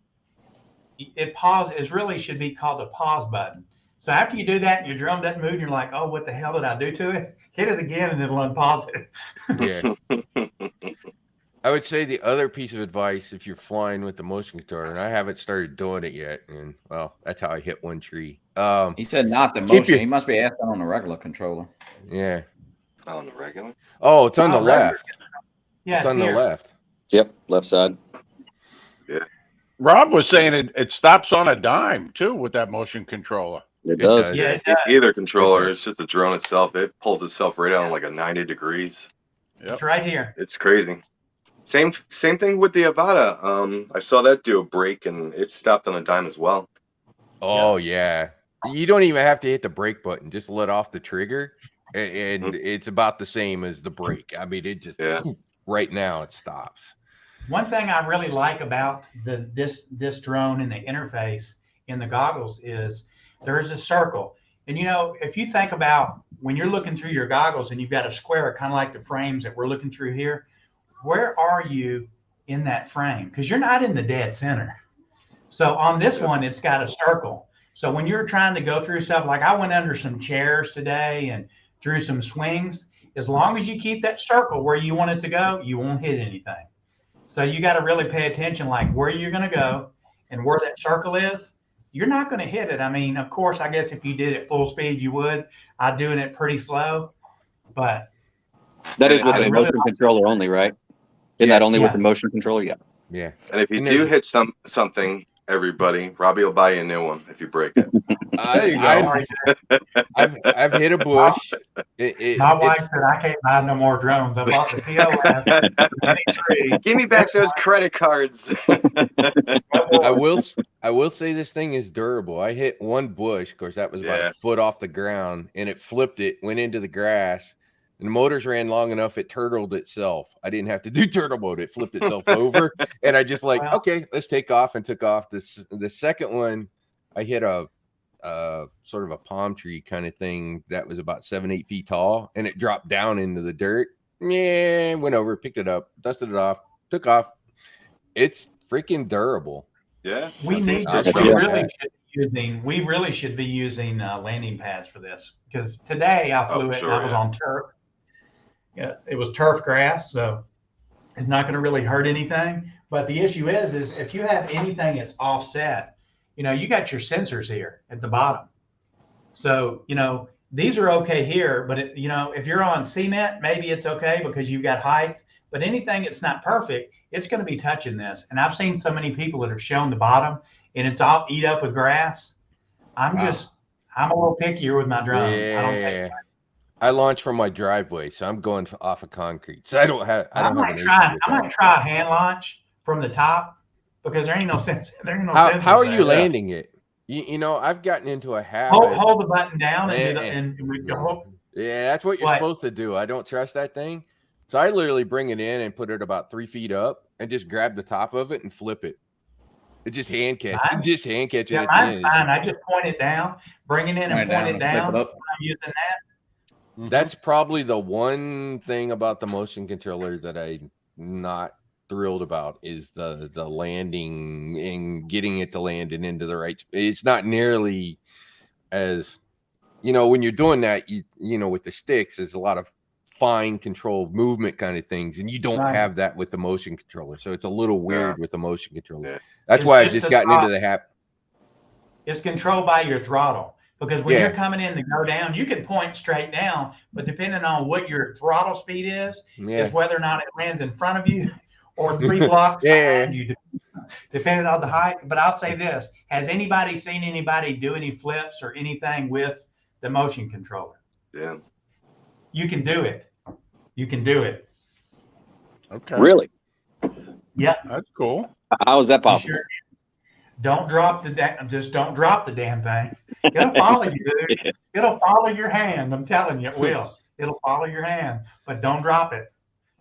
Speaker 2: it really should be called a pause button. So after you do that and your drone doesn't move, and you're like, oh, what the hell did I do to it? Hit it again and it'll unpause it.
Speaker 3: Yeah. I would say the other piece of advice, if you're flying with the motion controller, and I haven't started doing it yet, and well, that's how I hit one tree.
Speaker 1: He said not the
Speaker 3: Keep
Speaker 1: motion.
Speaker 3: your-
Speaker 1: He must be asking on the regular controller.
Speaker 3: Yeah.
Speaker 5: On the regular.
Speaker 3: Oh, it's on the
Speaker 2: Oh, regular.
Speaker 3: left.
Speaker 2: Yeah,
Speaker 3: It's on the
Speaker 2: here.
Speaker 3: left.
Speaker 6: Yep, left side.
Speaker 7: Rob was saying it stops on a dime too with that motion controller.
Speaker 6: It
Speaker 3: It
Speaker 6: does.
Speaker 3: does.
Speaker 2: Yeah, it does.
Speaker 5: Either controller, it's just the drone itself. It pulls itself right out like a 90 degrees.
Speaker 2: It's right here.
Speaker 5: It's crazy. Same thing with the Avata. I saw that do a break and it stopped on a dime as well.
Speaker 3: Oh yeah. You don't even have to hit the brake button. Just let off the trigger, and it's about the same as the brake. I mean, it just right now it stops.
Speaker 2: One thing I really like about this drone and the interface in the goggles is there is a circle. And if you think about when you're looking through your goggles and you've got a square, kind of like the frames that we're looking through here, where are you in that frame? Because you're not in the dead center. So on this one, it's got a circle. So when you're trying to go through stuff, like I went under some chairs today and through some swings, as long as you keep that circle where you want it to go, you won't hit anything. So you got to really pay attention, like where you're going to go and where that circle is. You're not going to hit it. I mean, of course, I guess if you did it full speed, you would. I'm doing it pretty slow, but
Speaker 6: That is with
Speaker 2: I
Speaker 6: the
Speaker 2: really
Speaker 6: motion
Speaker 2: like-
Speaker 6: controller only, right? Isn't
Speaker 3: Yes.
Speaker 6: that only with
Speaker 2: Yeah.
Speaker 6: the motion controller? Yeah.
Speaker 3: Yeah.
Speaker 5: And if you
Speaker 3: And
Speaker 5: do
Speaker 3: there's-
Speaker 5: hit something, everybody, Robbie will buy you a new one if you break it.
Speaker 7: There you go.
Speaker 3: I've hit a bush.
Speaker 2: my wife said I can't buy no more drones. I bought the POF 23.
Speaker 5: Give me back those credit cards.
Speaker 3: I will say this thing is durable. I hit one bush, of course, that was about
Speaker 5: Yeah.
Speaker 3: a foot off the ground, and it flipped it, went into the grass, and the motors ran long enough, it turtled itself. I didn't have to do turtle mode. It flipped itself over, and I just
Speaker 2: Wow.
Speaker 3: okay, let's take off, and took off. The second one, I hit a sort of a palm tree kind of thing that was about 7-8 feet tall, and it dropped down into the dirt. Yeah, went over, picked it up, dusted it off, took off. It's freaking durable.
Speaker 5: Yeah.
Speaker 2: We
Speaker 5: that seems
Speaker 2: need
Speaker 5: good.
Speaker 2: we
Speaker 3: Yeah.
Speaker 2: really should be using landing pads for this, because today I flew
Speaker 5: Oh,
Speaker 2: it
Speaker 5: sure,
Speaker 2: and I was
Speaker 5: yeah.
Speaker 2: on turf. Yeah, it was turf grass, so it's not going to really hurt anything. But the issue is if you have anything that's offset, you got your sensors here at the bottom. So these are okay here, but if you're on cement, maybe it's okay because you've got height. But anything that's not perfect, it's going to be touching this. And I've seen so many people that have shown the bottom, and it's all eat up with grass. I'm
Speaker 3: Wow.
Speaker 2: a little pickier with my drone. I don't
Speaker 3: Yeah.
Speaker 2: take.
Speaker 3: I launch from my driveway, so I'm going off of concrete. So I don't have
Speaker 2: I
Speaker 3: an
Speaker 2: might
Speaker 3: issue
Speaker 2: try.
Speaker 3: with
Speaker 2: I might
Speaker 3: that.
Speaker 2: try a hand launch from the top because there ain't no sense. There ain't no
Speaker 3: How
Speaker 2: sensors
Speaker 3: are
Speaker 2: there.
Speaker 3: you landing it? I've gotten into a habit.
Speaker 2: Hold the button down and we go.
Speaker 3: Yeah, that's what you're
Speaker 2: What?
Speaker 3: supposed to do. I don't trust that thing. So I literally bring it in and put it about 3 feet up and just grab the top of it and flip it. It just hand catch.
Speaker 2: Mine-
Speaker 3: Just hand catch it
Speaker 2: Yeah,
Speaker 3: at the
Speaker 2: mine's
Speaker 3: end.
Speaker 2: fine. I just point it down, bring it in and
Speaker 1: Point it
Speaker 2: point
Speaker 1: down
Speaker 2: it
Speaker 1: and
Speaker 2: down.
Speaker 1: flip it up.
Speaker 2: I'm using that.
Speaker 3: That's probably the one thing about the motion controller that I'm not thrilled about is the landing and getting it to land and into the right space. It's not nearly as when you're doing that, with the sticks, there's a lot of fine controlled movement kind of things, and you don't
Speaker 2: Right.
Speaker 3: have that with the motion controller. So it's a little weird with the motion controller.
Speaker 5: Yeah.
Speaker 3: That's
Speaker 2: It's
Speaker 3: why I've
Speaker 2: just
Speaker 3: just
Speaker 2: a
Speaker 3: gotten
Speaker 2: thought.
Speaker 3: into the habit.
Speaker 2: It's controlled by your throttle. Because when
Speaker 3: Yeah.
Speaker 2: you're coming in to go down, you can point straight down, but depending on what your throttle speed is
Speaker 3: Yeah.
Speaker 2: whether or not it lands in front of you or 3 blocks
Speaker 3: Yeah.
Speaker 2: behind you, depending on the height. But I'll say this: has anybody seen anybody do any flips or anything with the motion controller?
Speaker 5: Yeah.
Speaker 2: You can do it. You can do it.
Speaker 7: Okay.
Speaker 6: Really?
Speaker 7: That's cool.
Speaker 6: How is that
Speaker 2: You
Speaker 6: possible?
Speaker 2: sure? Don't drop just don't drop the damn thing. It'll follow you, dude. It'll follow your hand. I'm telling you, it will. It'll follow your hand, but don't drop it.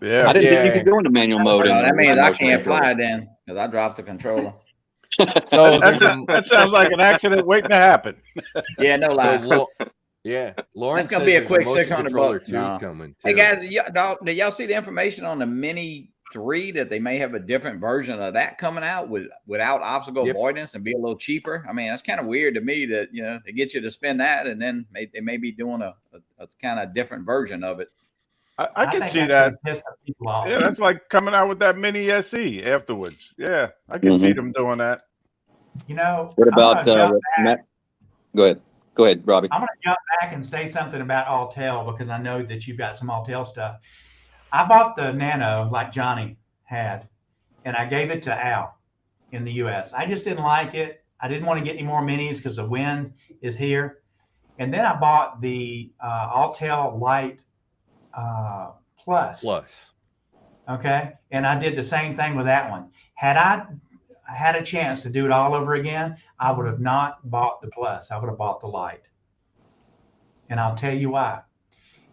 Speaker 7: Yeah.
Speaker 6: I didn't think you
Speaker 3: Yeah.
Speaker 6: could go into manual mode.
Speaker 1: Well,
Speaker 6: in
Speaker 1: that
Speaker 6: the
Speaker 1: means I
Speaker 6: motion
Speaker 1: can't
Speaker 6: controller.
Speaker 1: fly then because I dropped the controller.
Speaker 3: So
Speaker 7: That sounds like an accident waiting to happen.
Speaker 1: Yeah, no lie.
Speaker 3: yeah, Lauren.
Speaker 1: That's gonna
Speaker 3: says
Speaker 1: be a
Speaker 3: there's
Speaker 1: quick
Speaker 3: motion
Speaker 1: $600
Speaker 3: controller
Speaker 1: bucks.
Speaker 3: too
Speaker 1: No.
Speaker 3: coming.
Speaker 1: Hey
Speaker 3: too.
Speaker 1: guys, did y'all see the information on the Mini 3 that they may have a different version of that coming out without obstacle
Speaker 3: Yep.
Speaker 1: avoidance and be a little cheaper? I mean, that's kind of weird to me that they get you to spend that and then they may be doing a kind of different version of it.
Speaker 7: I can
Speaker 2: think
Speaker 7: see
Speaker 2: that's
Speaker 7: that.
Speaker 2: gonna piss some people off.
Speaker 7: Yeah, that's like coming out with that mini SE afterwards. Yeah, I can see them doing that.
Speaker 2: You know,
Speaker 6: What
Speaker 2: I'm gonna
Speaker 6: about
Speaker 2: jump
Speaker 6: Matt? Go ahead, Robbie.
Speaker 2: I'm going to jump back and say something about Autel because I know that you've got some Autel stuff. I bought the Nano like Johnny had, and I gave it to Al in the US. I just didn't like it. I didn't want to get any more minis because the wind is here. And then I bought the Autel Light Plus. Okay. And I did the same thing with that one. Had I had a chance to do it all over again, I would have not bought the Plus. I would have bought the Light. And I'll tell you why.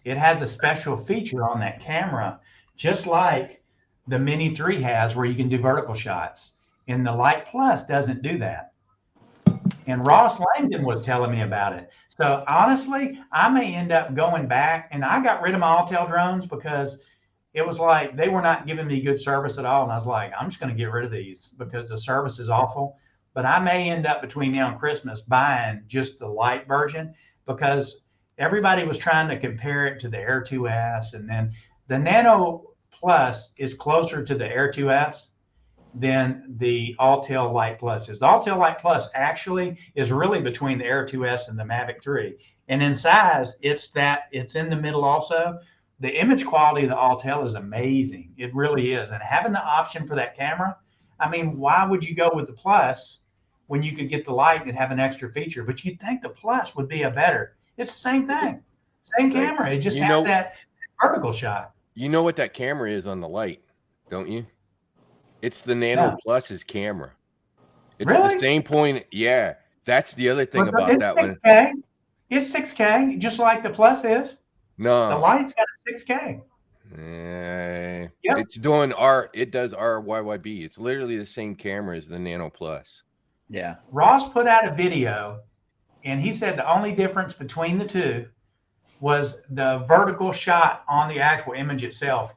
Speaker 2: It has a special feature on that camera, just like the Mini 3 has, where you can do vertical shots. And the Light Plus doesn't do that. And Ross Langdon was telling me about it. So honestly, I may end up going back, and I got rid of my Autel drones because it was like they were not giving me good service at all. And I was like, I'm just going to get rid of these because the service is awful. But I may end up between now and Christmas buying just the light version because everybody was trying to compare it to the Air 2S. And then the Nano Plus is closer to the Air 2S than the Autel Light Plus is. The Autel Light Plus actually is really between the Air 2S and the Mavic 3. And in size, it's in the middle also. The image quality of the Autel is amazing. It really is. And having the option for that camera, I mean, why would you go with the Plus when you could get the Light and have an extra feature? But you'd think the Plus would be a better. It's the same thing. Same camera. It just has that vertical shot.
Speaker 3: You know what that camera is on the Light, don't you? It's the Nano Plus's camera. It's
Speaker 2: really?
Speaker 3: the same point. Yeah. That's the other thing about that
Speaker 2: 6K.
Speaker 3: one.
Speaker 2: It's 6K, just like the Plus is.
Speaker 3: No.
Speaker 2: The Light's got a 6K.
Speaker 3: Yep. It's doing it does RYYB. It's literally the same camera as the Nano Plus.
Speaker 1: Yeah.
Speaker 2: Ross put out a video and he said the only difference between the two was the vertical shot on the actual image itself.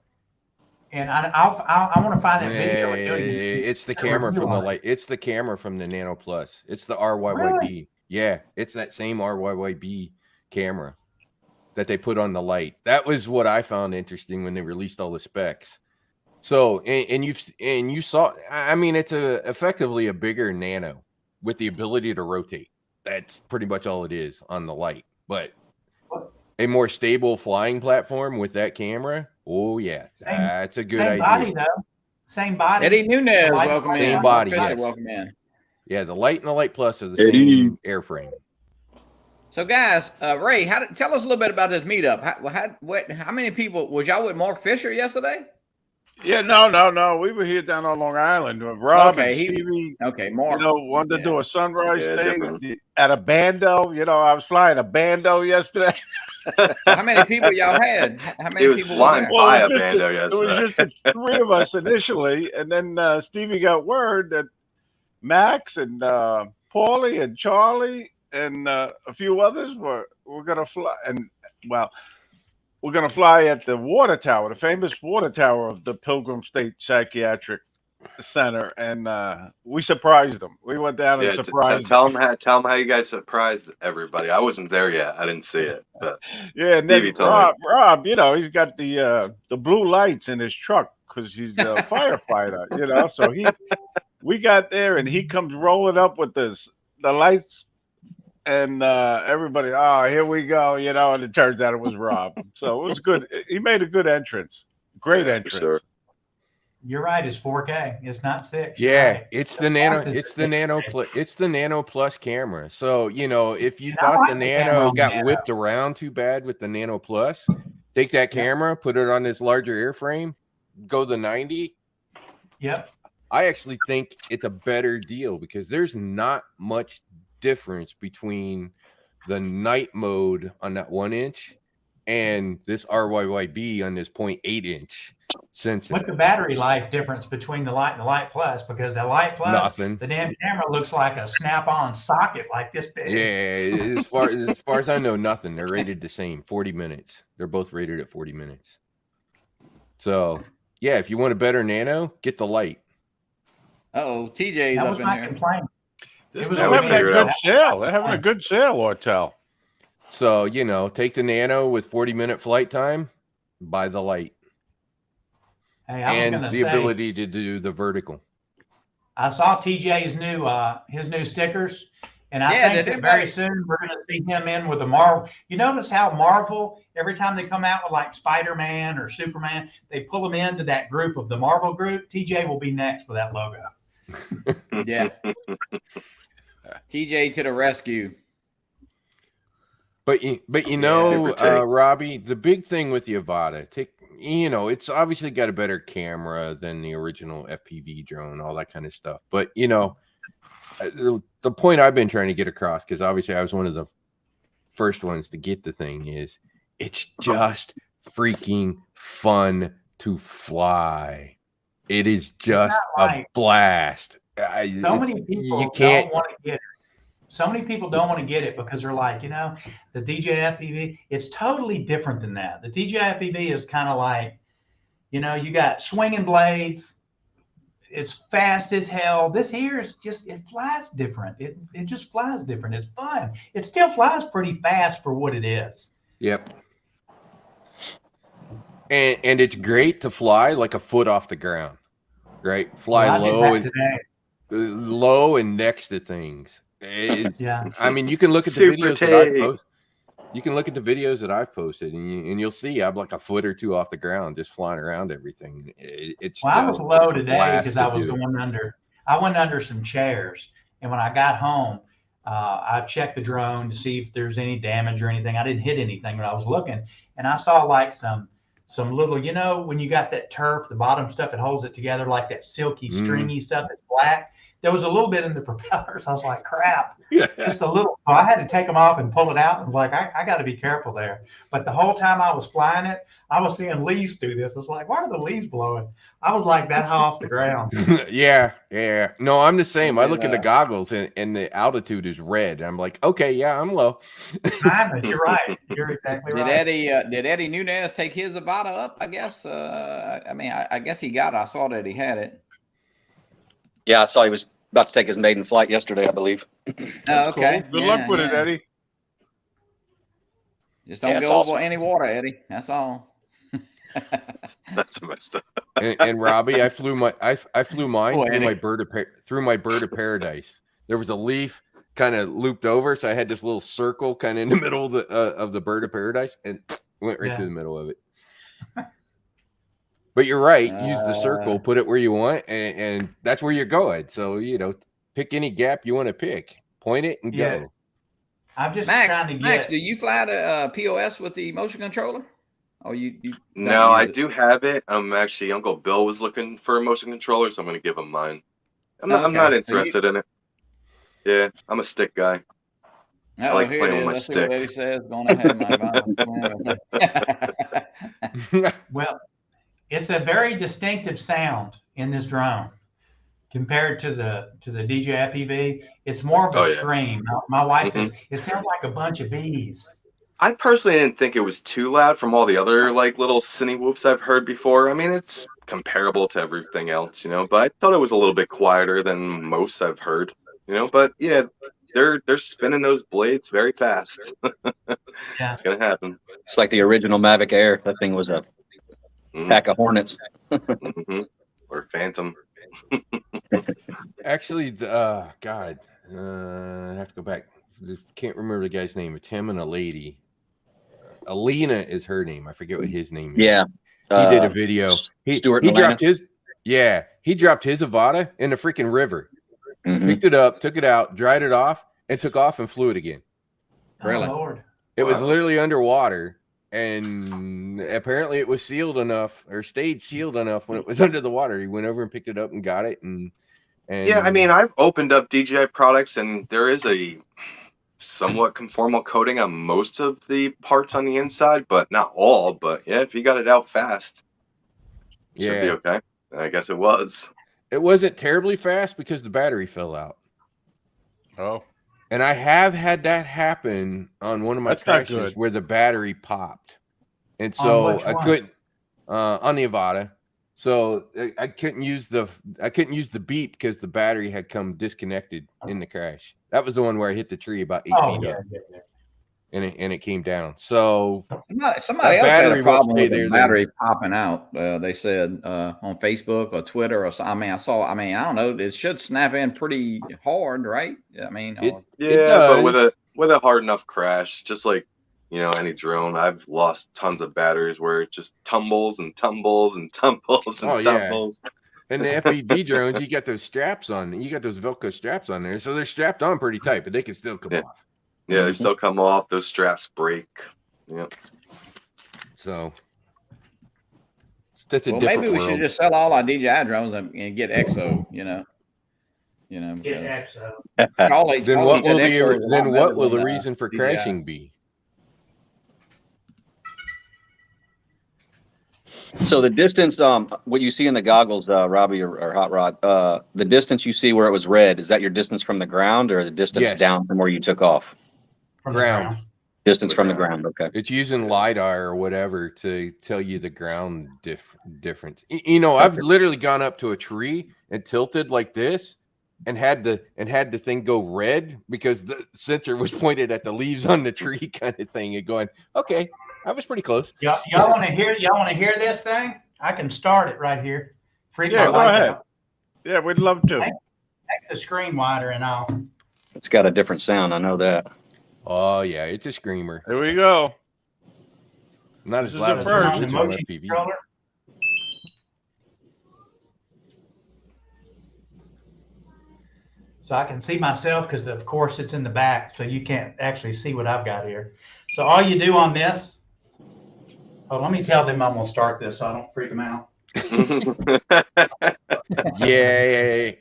Speaker 2: And I want to find that video.
Speaker 3: It's the camera from the Light. It's the camera from the Nano Plus. It's the RYYB. Really? Yeah, it's that same RYYB camera that they put on the Light. That was what I found interesting when they released all the specs. So, and you saw, I mean, it's effectively a bigger Nano with the ability to rotate. That's pretty much all it is on the Light. But a more stable flying platform with that camera. Oh yeah, that's a good idea.
Speaker 2: Same body though. Same body.
Speaker 1: Eddie Nunez, welcome in.
Speaker 3: Same body.
Speaker 1: Yes. Welcome in.
Speaker 3: Yeah, the Light and the Light Plus are the same airframe.
Speaker 1: So guys, Ray, tell us a little bit about this meetup. How many people was y'all with Mark Fisher yesterday?
Speaker 7: Yeah, no. We were here down on Long Island with Rob and Stevie.
Speaker 1: Mark.
Speaker 7: Wanted to do a sunrise thing at a bando. I was flying a bando yesterday.
Speaker 1: So how many people y'all had? How many people
Speaker 5: flying by a bando yesterday?
Speaker 7: It was just the three of us initially, and then Stevie got word that Max and Paulie and Charlie and a few others were gonna fly, and we're gonna fly at the water tower, the famous water tower of the Pilgrim State Psychiatric Center, and we surprised them. We went down and surprised
Speaker 5: them. Tell them how you guys surprised everybody. I wasn't there yet. I didn't see it. But
Speaker 7: yeah, and then Rob, he's got the blue lights in his truck because he's a firefighter, so we got there and he comes rolling up with the lights. And everybody, here we go, and it turns out it was Rob. So it was good. He made a good entrance. Great entrance.
Speaker 5: Sure.
Speaker 2: You're right. It's 4K. It's not 6.
Speaker 3: Yeah,
Speaker 2: right.
Speaker 3: it's the Nano Plus camera. So, if you thought the Nano got whipped around too bad with the Nano Plus, take that camera, put it on this larger airframe, go the 90.
Speaker 2: Yep.
Speaker 3: I actually think it's a better deal because there's not much difference between the night mode on that 1 inch and this RYYB on this 0.8 inch. sensor.
Speaker 2: What's the battery life difference between the Lite and the Lite Plus? Because the Lite Plus,
Speaker 3: Nothing.
Speaker 2: the damn camera looks like a snap-on socket like this big.
Speaker 3: Yeah, as far as I know, nothing. They're rated the same, 40 minutes. They're both rated at 40 minutes. So yeah, if you want a better nano, get the Lite.
Speaker 1: Oh, TJ's
Speaker 2: That
Speaker 1: up
Speaker 2: was
Speaker 1: in
Speaker 2: my
Speaker 1: here.
Speaker 2: complaint.
Speaker 7: They're
Speaker 2: It was
Speaker 7: having a
Speaker 5: figure it
Speaker 7: good
Speaker 5: out.
Speaker 7: sale. They're having a good sale, Ortel.
Speaker 3: So, take the nano with 40-minute flight time, buy the Lite.
Speaker 2: Hey, I was
Speaker 3: And
Speaker 2: gonna
Speaker 3: the
Speaker 2: say,
Speaker 3: ability to do the vertical.
Speaker 2: I saw TJ's new stickers, and I
Speaker 1: Yeah,
Speaker 2: think
Speaker 1: did
Speaker 2: that very
Speaker 1: anybody-
Speaker 2: soon we're gonna see him in with a Marvel. You notice how Marvel, every time they come out with like Spider-Man or Superman, they pull them into that group of the Marvel group. TJ will be next with that logo.
Speaker 1: Yeah. TJ to the rescue.
Speaker 3: But
Speaker 5: Super take.
Speaker 3: Robbie, the big thing with the Avata, it's obviously got a better camera than the original FPV drone, all that kind of stuff. But the point I've been trying to get across, because obviously I was one of the first ones to get the thing, is it's just freaking fun to fly. It is just
Speaker 2: not
Speaker 3: a
Speaker 2: like-
Speaker 3: blast.
Speaker 2: So many people
Speaker 3: you can't.
Speaker 2: don't want to get it. So many people don't want to get it because they're like, the DJI FPV, it's totally different than that. The DJI FPV is kind of like, you got swinging blades. It's fast as hell. This here is just, it flies different. It just flies different. It's fun. It still flies pretty fast for what it is.
Speaker 3: Yep. And it's great to fly like a foot off the ground, right? Fly
Speaker 2: Well, I did
Speaker 3: low
Speaker 2: that today.
Speaker 3: low and next to things.
Speaker 2: Yeah.
Speaker 3: I mean, you can look at the
Speaker 5: Super
Speaker 3: videos that I've
Speaker 5: take.
Speaker 3: posted. You can look at the videos that I've posted, and you'll see I'm like a foot or two off the ground, just flying around everything. It's
Speaker 2: Well, I was
Speaker 3: just
Speaker 2: low
Speaker 3: a
Speaker 2: today
Speaker 3: blast
Speaker 2: because
Speaker 3: to
Speaker 2: I was
Speaker 3: do.
Speaker 2: going under. I went under some chairs, and when I got home, I checked the drone to see if there's any damage or anything. I didn't hit anything, but I was looking, and I saw like some little, when you got that turf, the bottom stuff that holds it together, like that silky, stringy stuff that's black. There was a little bit in the propellers. I was like, crap, just a little. So I had to take them off and pull it out. And was like, I got to be careful there. But the whole time I was flying it, I was seeing leaves do this. I was like, why are the leaves blowing? I was like that high off the ground.
Speaker 3: Yeah. No, I'm the same. I
Speaker 1: And,
Speaker 3: look at the goggles, and the altitude is red. I'm like, okay, yeah, I'm low.
Speaker 2: You're right. You're exactly
Speaker 1: Did
Speaker 2: right.
Speaker 1: Eddie Nunez take his Avata up? I guess. I guess he got it. I saw that he had it.
Speaker 6: Yeah, I saw he was about to take his maiden flight yesterday, I believe.
Speaker 1: Oh, okay.
Speaker 7: Cool. Good luck with it, Eddie.
Speaker 1: Just don't
Speaker 6: Yeah, it's
Speaker 1: go
Speaker 6: awesome.
Speaker 1: over any water, Eddie. That's all.
Speaker 5: That's messed up.
Speaker 3: And Robbie, I flew mine
Speaker 1: Oh,
Speaker 3: through
Speaker 1: Eddie.
Speaker 3: my bird of paradise. There was a leaf kind of looped over, so I had this little circle kind of in the middle of the bird of paradise, and went right through the middle of it. But you're right. Use the circle, put it where you want, and that's where you're going. So pick any gap you want to pick, point it, and
Speaker 2: Yeah.
Speaker 3: go.
Speaker 2: I'm just trying to
Speaker 1: Max,
Speaker 2: get.
Speaker 1: do you fly the POS with the motion controller? Oh, you don't
Speaker 5: No, I
Speaker 1: use it?
Speaker 5: do have it. Actually, Uncle Bill was looking for a motion controller, so I'm going to give him mine. I'm not
Speaker 1: Okay, so you-
Speaker 5: interested in it. Yeah, I'm a stick guy. I like
Speaker 1: here
Speaker 5: playing
Speaker 1: it
Speaker 5: with
Speaker 1: is.
Speaker 5: my
Speaker 1: Let's see what
Speaker 5: stick.
Speaker 1: Eddie says. Gonna have my
Speaker 2: Well, it's a very distinctive sound in this drone compared to the DJI FPV. It's more of a
Speaker 5: Oh, yeah.
Speaker 2: scream. My wife says it sounds like a bunch of bees.
Speaker 5: I personally didn't think it was too loud from all the other little cine whoops I've heard before. I mean, it's comparable to everything else, but I thought it was a little bit quieter than most I've heard, but yeah, they're spinning those blades very fast.
Speaker 2: Yeah.
Speaker 5: It's gonna happen.
Speaker 6: It's like the original Mavic Air. That thing was a pack of hornets.
Speaker 5: Mm-hmm. Or Phantom.
Speaker 3: Actually, I have to go back. Can't remember the guy's name. It's him and a lady. Alina is her name. I forget what his name is.
Speaker 6: Yeah.
Speaker 3: He did a video.
Speaker 6: Stuart
Speaker 3: He
Speaker 6: and Atlanta.
Speaker 3: dropped his. Yeah, he dropped his Avata in the freaking river.
Speaker 6: Mhm.
Speaker 3: Picked it up, took it out, dried it off, and took off and flew it again.
Speaker 1: Really?
Speaker 2: Oh, Lord.
Speaker 3: It was
Speaker 5: Wow.
Speaker 3: literally underwater, and apparently it was sealed enough, or stayed sealed enough when it was under the water. He went over and picked it up and got it, and
Speaker 5: Yeah, I mean, I've opened up DJI products, and there is a somewhat conformal coating on most of the parts on the inside, but not all. But yeah, if you got it out fast, Should be
Speaker 3: Yeah,
Speaker 5: okay. I guess it was.
Speaker 3: it wasn't terribly fast because the battery fell out.
Speaker 7: Oh,
Speaker 3: And I have had that happen on one of my
Speaker 7: That's not
Speaker 3: crashes
Speaker 7: good.
Speaker 3: where the battery popped. And
Speaker 2: On
Speaker 3: so
Speaker 2: which
Speaker 3: I
Speaker 2: one?
Speaker 3: couldn't on the Avata. So I couldn't use the beep because the battery had come disconnected in the crash. That was the one where I hit the tree about 8
Speaker 2: Oh,
Speaker 3: feet
Speaker 2: yeah,
Speaker 3: up
Speaker 2: yeah, yeah.
Speaker 3: and it came down. So
Speaker 1: Somebody else had
Speaker 3: battery
Speaker 1: a
Speaker 3: won't
Speaker 1: problem
Speaker 3: stay
Speaker 1: with
Speaker 3: there
Speaker 1: the
Speaker 3: then.
Speaker 1: battery popping out. They said on Facebook or Twitter or something. I mean, I saw. I mean, I don't know. It should snap in pretty hard, right? I mean,
Speaker 3: it
Speaker 1: or,
Speaker 5: Yeah, but
Speaker 3: does.
Speaker 5: with a hard enough crash, just like any drone, I've lost tons of batteries where it just tumbles and tumbles and tumbles and
Speaker 3: Oh, yeah.
Speaker 5: tumbles.
Speaker 3: And the FPV drones, you got those straps on. You got those Velcro straps on there, so they're strapped on pretty tight, but they can still come
Speaker 5: Yeah.
Speaker 3: off.
Speaker 5: Yeah, they still come off. Those straps break. Yeah.
Speaker 3: So that's a
Speaker 1: well,
Speaker 3: different
Speaker 1: maybe we
Speaker 3: world.
Speaker 1: should just sell all our DJI drones and get EXO.
Speaker 2: Yeah,
Speaker 1: because
Speaker 2: so.
Speaker 1: Charlie
Speaker 3: Then what
Speaker 1: said
Speaker 3: will
Speaker 1: EXO is a lot
Speaker 3: then
Speaker 1: better
Speaker 3: what will
Speaker 1: than,
Speaker 3: the reason for
Speaker 1: DJI.
Speaker 3: crashing be?
Speaker 6: So the distance, what you see in the goggles, Robbie or Hot Rod, the distance you see where it was red, is that your distance from the ground or the distance
Speaker 3: Yes.
Speaker 6: down from where you took off?
Speaker 2: From the
Speaker 3: Ground.
Speaker 6: Distance from the ground. Okay.
Speaker 3: It's using LiDAR or whatever to tell you the ground difference. I've literally gone up to a tree and tilted like this and had the thing go red because the sensor was pointed at the leaves on the tree kind of thing and going, okay, I was pretty close.
Speaker 2: Y'all want to hear this thing? I can start it right here. Freak
Speaker 7: Yeah,
Speaker 2: my
Speaker 7: go
Speaker 2: life
Speaker 7: ahead.
Speaker 2: out.
Speaker 7: Yeah, we'd love to.
Speaker 2: Make the screen wider and I'll.
Speaker 6: It's got a different sound. I know that.
Speaker 3: Oh yeah, it's a screamer.
Speaker 7: Here we go.
Speaker 3: Not
Speaker 7: This
Speaker 3: as
Speaker 7: is
Speaker 3: loud
Speaker 7: the
Speaker 3: as
Speaker 7: first.
Speaker 3: the
Speaker 2: on the
Speaker 3: Bluetooth
Speaker 2: motion
Speaker 3: FPV.
Speaker 2: controller. So I can see myself because of course it's in the back, so you can't actually see what I've got here. So all you do on this, let me tell them I'm gonna start this so I don't freak them out.
Speaker 3: Yeah.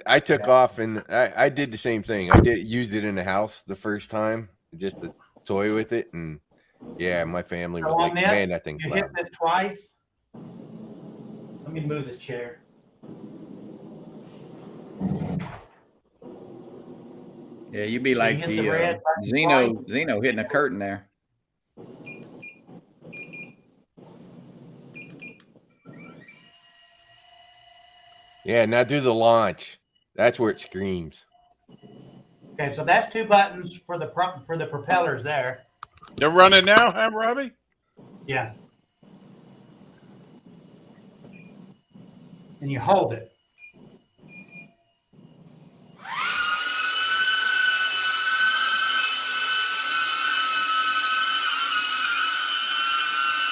Speaker 3: I took off and I did the same thing. I used it in the house the first time just to toy with it, and yeah, my family
Speaker 2: So
Speaker 3: was
Speaker 2: on
Speaker 3: like,
Speaker 2: this,
Speaker 3: "Man, that thing's
Speaker 2: you
Speaker 3: loud."
Speaker 2: hit this twice. Let me move this chair.
Speaker 1: Yeah, you'd be
Speaker 2: So
Speaker 1: like
Speaker 2: you hit
Speaker 1: the
Speaker 2: the red button
Speaker 1: Zeno hitting a curtain there.
Speaker 3: Yeah, now do the launch. That's where it screams.
Speaker 2: Okay, so that's two buttons for the propellers there.
Speaker 7: They're running now, huh, Robbie?
Speaker 2: Yeah. And you hold it.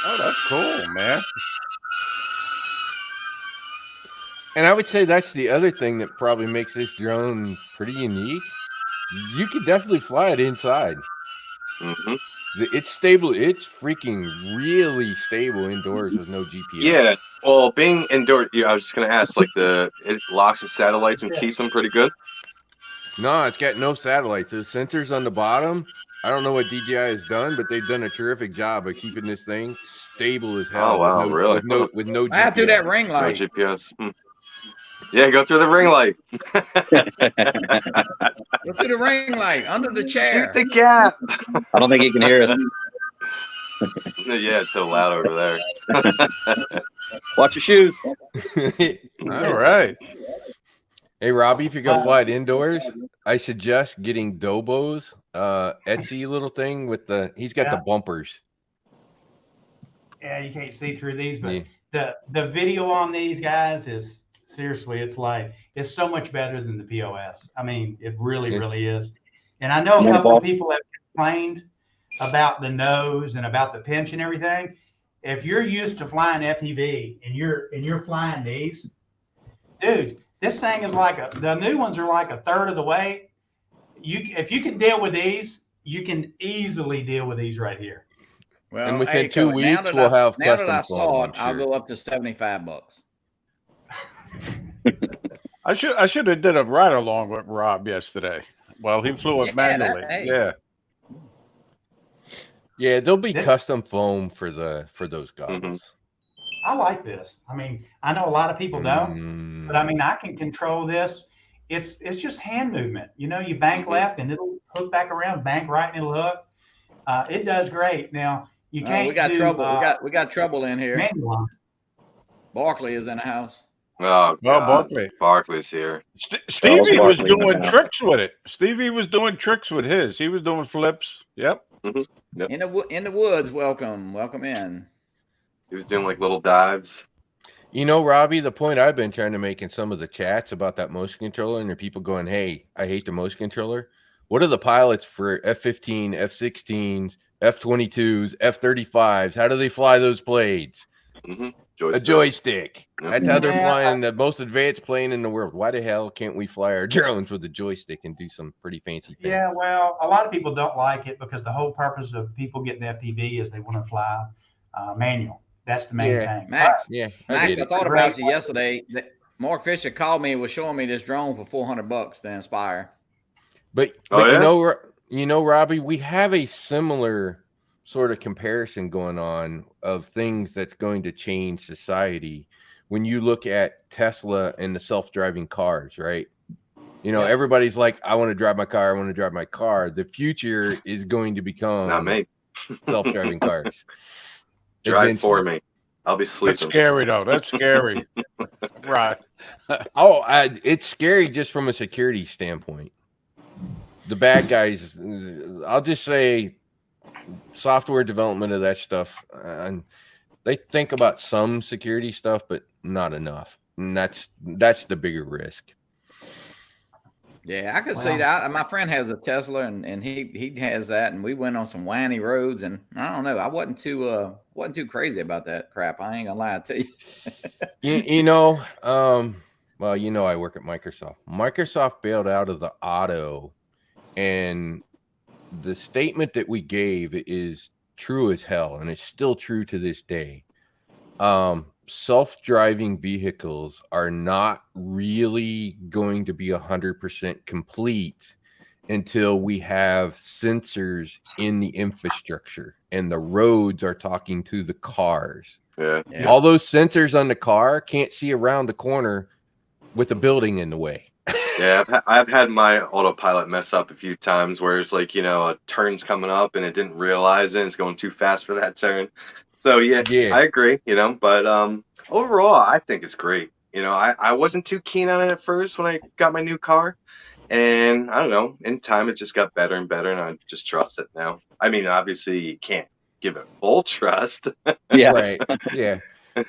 Speaker 7: Oh, that's cool, man.
Speaker 3: And I would say that's the other thing that probably makes this drone pretty unique. You could definitely fly it inside.
Speaker 5: Mhm.
Speaker 3: It's stable. It's freaking really stable indoors with no GPS.
Speaker 5: Yeah. Well, being indoor, I was just gonna ask, like it locks the satellites and keeps them pretty good.
Speaker 3: No, it's got no satellites. The sensors on the bottom. I don't know what DJI has done, but they've done a terrific job of keeping this thing stable as hell.
Speaker 5: Oh, wow,
Speaker 3: with
Speaker 5: really?
Speaker 3: with no
Speaker 1: I have to do
Speaker 3: GPS.
Speaker 1: that ring
Speaker 5: No
Speaker 1: light.
Speaker 5: GPS. Yeah, go through the ring light.
Speaker 1: Go through the ring light under the chair.
Speaker 5: Shoot the gap.
Speaker 6: I don't think he can hear us.
Speaker 5: Yeah, it's so loud over there.
Speaker 6: Watch your shoes.
Speaker 7: All right.
Speaker 3: Hey Robbie, if you're gonna fly it indoors, I suggest getting Dobo's Etsy little thing with he's got the bumpers.
Speaker 2: Yeah, you can't see through these, but
Speaker 3: Yeah.
Speaker 2: the video on these guys is seriously, it's so much better than the POS. I mean, it really,
Speaker 3: Yeah.
Speaker 2: really is. And I know a couple of people have complained about the nose and about the pinch and everything. If you're used to flying FPV and you're flying these, dude, this thing is the new ones are like a third of the weight. If you can deal with these, you can easily deal with these right here.
Speaker 1: Well,
Speaker 3: And within 2
Speaker 1: now
Speaker 3: weeks,
Speaker 1: that
Speaker 3: we'll have
Speaker 1: now that I
Speaker 3: custom
Speaker 1: saw
Speaker 3: foam,
Speaker 1: it,
Speaker 3: I'm
Speaker 1: I'll
Speaker 3: sure.
Speaker 1: go up to $75.
Speaker 7: I should have did a ride along with Rob yesterday. Well, he flew it
Speaker 1: Yeah,
Speaker 7: manually.
Speaker 1: hey.
Speaker 7: Yeah.
Speaker 3: Yeah, there'll be
Speaker 2: This-
Speaker 3: custom foam for those goggles.
Speaker 2: I like this. I mean, I know a lot of people don't, but I mean, I can control this. It's just hand movement. You know, you bank left and it'll hook back around, bank right and it'll hook. It does great. Now you can't.
Speaker 1: We got
Speaker 2: do,
Speaker 1: trouble. We got trouble in here.
Speaker 2: manual.
Speaker 1: Barkley is in the house.
Speaker 5: Oh,
Speaker 7: Well,
Speaker 5: God.
Speaker 7: Barkley.
Speaker 5: Barkley's here.
Speaker 7: Stevie was
Speaker 6: Barkley
Speaker 7: doing
Speaker 6: now.
Speaker 7: tricks with it. Stevie was doing tricks with his. He was doing flips. Yep.
Speaker 1: In the woods. Welcome in.
Speaker 5: He was doing like little dives.
Speaker 3: You know, Robbie, the point I've been trying to make in some of the chats about that motion controller, and there are people going, "Hey, I hate the motion controller." What are the pilots for F-15, F-16s, F-22s, F-35s? How do they fly those blades? A joystick.
Speaker 5: Yep.
Speaker 3: That's how they're
Speaker 2: Yeah.
Speaker 3: flying the most advanced plane in the world. Why the hell can't we fly our drones with a joystick and do some pretty fancy things?
Speaker 2: Yeah, well, a lot of people don't like it because the whole purpose of people getting FPV is they want to fly manual. That's the main thing.
Speaker 1: Max.
Speaker 3: Yeah,
Speaker 1: Max,
Speaker 3: get
Speaker 1: I
Speaker 3: it.
Speaker 1: thought about you yesterday. Mark Fisher called me and was showing me this drone for $400 to Inspire.
Speaker 3: But
Speaker 5: Oh, yeah?
Speaker 3: you know, Robbie, we have a similar sort of comparison going on of things that's going to change society. When you look at Tesla and the self-driving cars, right? You know,
Speaker 2: Yeah.
Speaker 3: everybody's like, I want to drive my car. I want to drive my car. The future is going to become
Speaker 5: Not me.
Speaker 3: self-driving cars.
Speaker 5: Drive for
Speaker 3: Eventually.
Speaker 5: me. I'll be
Speaker 7: That's
Speaker 5: sleeping.
Speaker 7: scary, though. That's scary. Right.
Speaker 3: Oh, it's scary just from a security standpoint. The bad guys, I'll just say, software development of that stuff, and they think about some security stuff, but not enough. And that's the bigger risk.
Speaker 1: Yeah, I could see that. My friend has a Tesla, and he has that, and we went on some windy roads, and I don't know. I wasn't too crazy about that crap. I ain't gonna lie to you.
Speaker 3: you know, well, you know, I work at Microsoft. Microsoft bailed out of the auto, and the statement that we gave is true as hell, and it's still true to this day. Self-driving vehicles are not really going to be 100% complete until we have sensors in the infrastructure and the roads are talking to the cars.
Speaker 5: Yeah.
Speaker 1: Yeah.
Speaker 3: All those sensors on the car can't see around the corner with a building in the way.
Speaker 5: Yeah, I've had my autopilot mess up a few times where it's like, you know, a turn's coming up and it didn't realize it. It's going too fast for that turn. So, yeah, I agree, you know, but overall, I think it's great. You know, I wasn't too keen on it at first when I got my new car. And I don't know, in time, it just got better and better, and I just trust it now. I mean, obviously, you can't give it full trust.
Speaker 6: Yeah.
Speaker 3: Right. Yeah.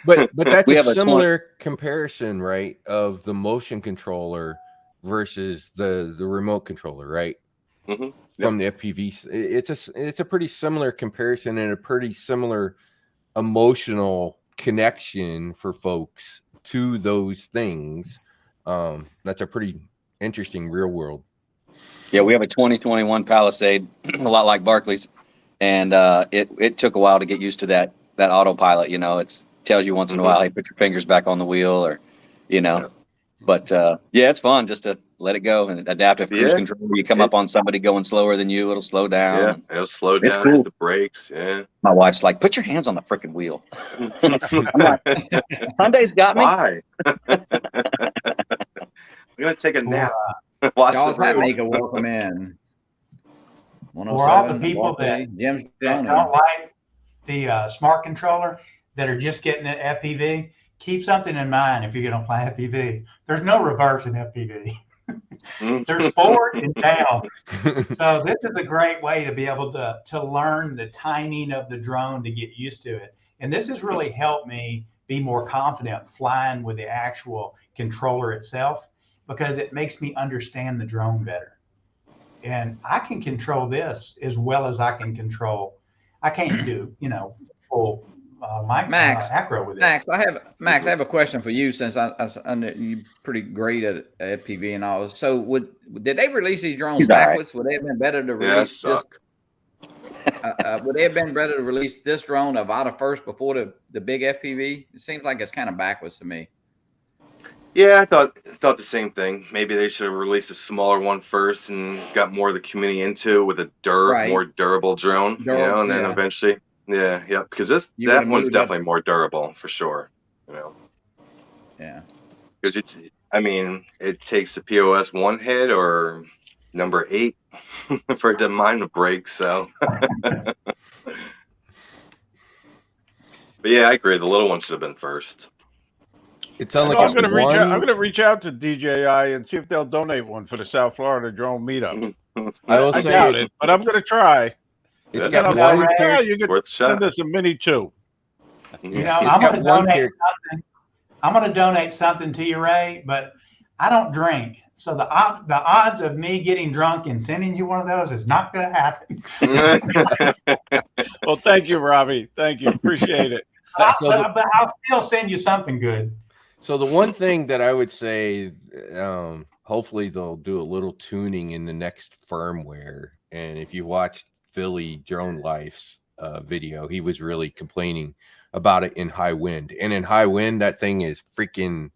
Speaker 3: But that's
Speaker 6: We
Speaker 3: a
Speaker 6: have a
Speaker 3: similar comparison, right, of the motion controller versus the remote controller, right?
Speaker 5: Mhm.
Speaker 3: From the FPV. It's a pretty similar comparison and a pretty similar emotional connection for folks to those things. That's a pretty interesting real world.
Speaker 6: Yeah, we have a 2021 Palisade, a lot like Barkley's, and it took a while to get used to that autopilot. You know, it tells you once in a while, hey, put your fingers back on the wheel, or you know.
Speaker 5: Yeah.
Speaker 6: But yeah, it's fun just to let it go and adaptive cruise
Speaker 5: Yeah.
Speaker 6: control. You come up on somebody going slower than you, it'll slow down.
Speaker 5: Yeah, it'll slow
Speaker 6: It's
Speaker 5: down,
Speaker 6: cool.
Speaker 5: hit the brakes. Yeah.
Speaker 6: My wife's like, put your hands on the freaking wheel. I'm like, Hyundai's got me.
Speaker 5: Why? I'm going to take a nap. Watch
Speaker 1: Charles
Speaker 5: the road.
Speaker 1: Hatmaker, welcome in.
Speaker 2: For all the
Speaker 1: 107,
Speaker 2: people
Speaker 1: Barkley, Jim's
Speaker 2: that
Speaker 1: drone.
Speaker 2: don't like the smart controller, that are just getting an FPV, keep something in mind if you're going to play FPV. There's no reverse in FPV. There's forward and down. So this is a great way to be able to learn the timing of the drone, to get used to it. And this has really helped me be more confident flying with the actual controller itself, because it makes me understand the drone better. And I can control this as well as I can control. I can't do, you know, full
Speaker 1: Max,
Speaker 2: acro with it.
Speaker 1: Max, I have a question for you, since I know you're pretty great at FPV and all. So did they release these drones
Speaker 6: He's all right.
Speaker 1: backwards? Would they have been better to
Speaker 5: Yeah,
Speaker 1: release this?
Speaker 5: suck.
Speaker 1: Would they have been better to release this drone Avata first before the big FPV? It seems like it's kind of backwards to me.
Speaker 5: Yeah, I thought the same thing. Maybe they should have released a smaller one first and got more of the community into it with a
Speaker 1: Right.
Speaker 5: more durable drone, you know, and then
Speaker 1: Yeah.
Speaker 5: eventually Yeah, because that
Speaker 1: would've
Speaker 5: one's
Speaker 1: moved up-
Speaker 5: definitely more durable for sure. You know,
Speaker 1: Yeah.
Speaker 5: because it takes the POS one hit or number 8 for it to mine to break. So, but yeah, I agree. The little one should have been first.
Speaker 3: It sounds
Speaker 7: So
Speaker 3: like
Speaker 7: I'm
Speaker 3: it's
Speaker 7: gonna reach out to DJI and see if they'll donate one for the South Florida drone meetup.
Speaker 3: I will
Speaker 7: I
Speaker 3: say
Speaker 7: doubt it, but I'm gonna try.
Speaker 3: it's
Speaker 5: Yeah.
Speaker 3: got
Speaker 2: Yeah,
Speaker 3: one
Speaker 2: right.
Speaker 7: Yeah,
Speaker 3: character.
Speaker 7: you
Speaker 5: Worth a
Speaker 7: could send
Speaker 5: shot.
Speaker 7: us a mini too.
Speaker 2: You
Speaker 3: Yeah,
Speaker 2: know,
Speaker 3: it's
Speaker 2: I'm
Speaker 3: got
Speaker 2: going to
Speaker 3: one
Speaker 2: donate
Speaker 3: character.
Speaker 2: something. I'm going to donate something to you, Ray, but I don't drink. So the odds of me getting drunk and sending you one of those is not going to happen.
Speaker 7: Well, thank you, Robbie. Thank you. Appreciate it.
Speaker 3: So
Speaker 2: But I'll still send you something good.
Speaker 3: So the one thing that I would say, hopefully they'll do a little tuning in the next firmware. And if you watched Philly Drone Life's video, he was really complaining about it in high wind. And in high wind, that thing is freaking.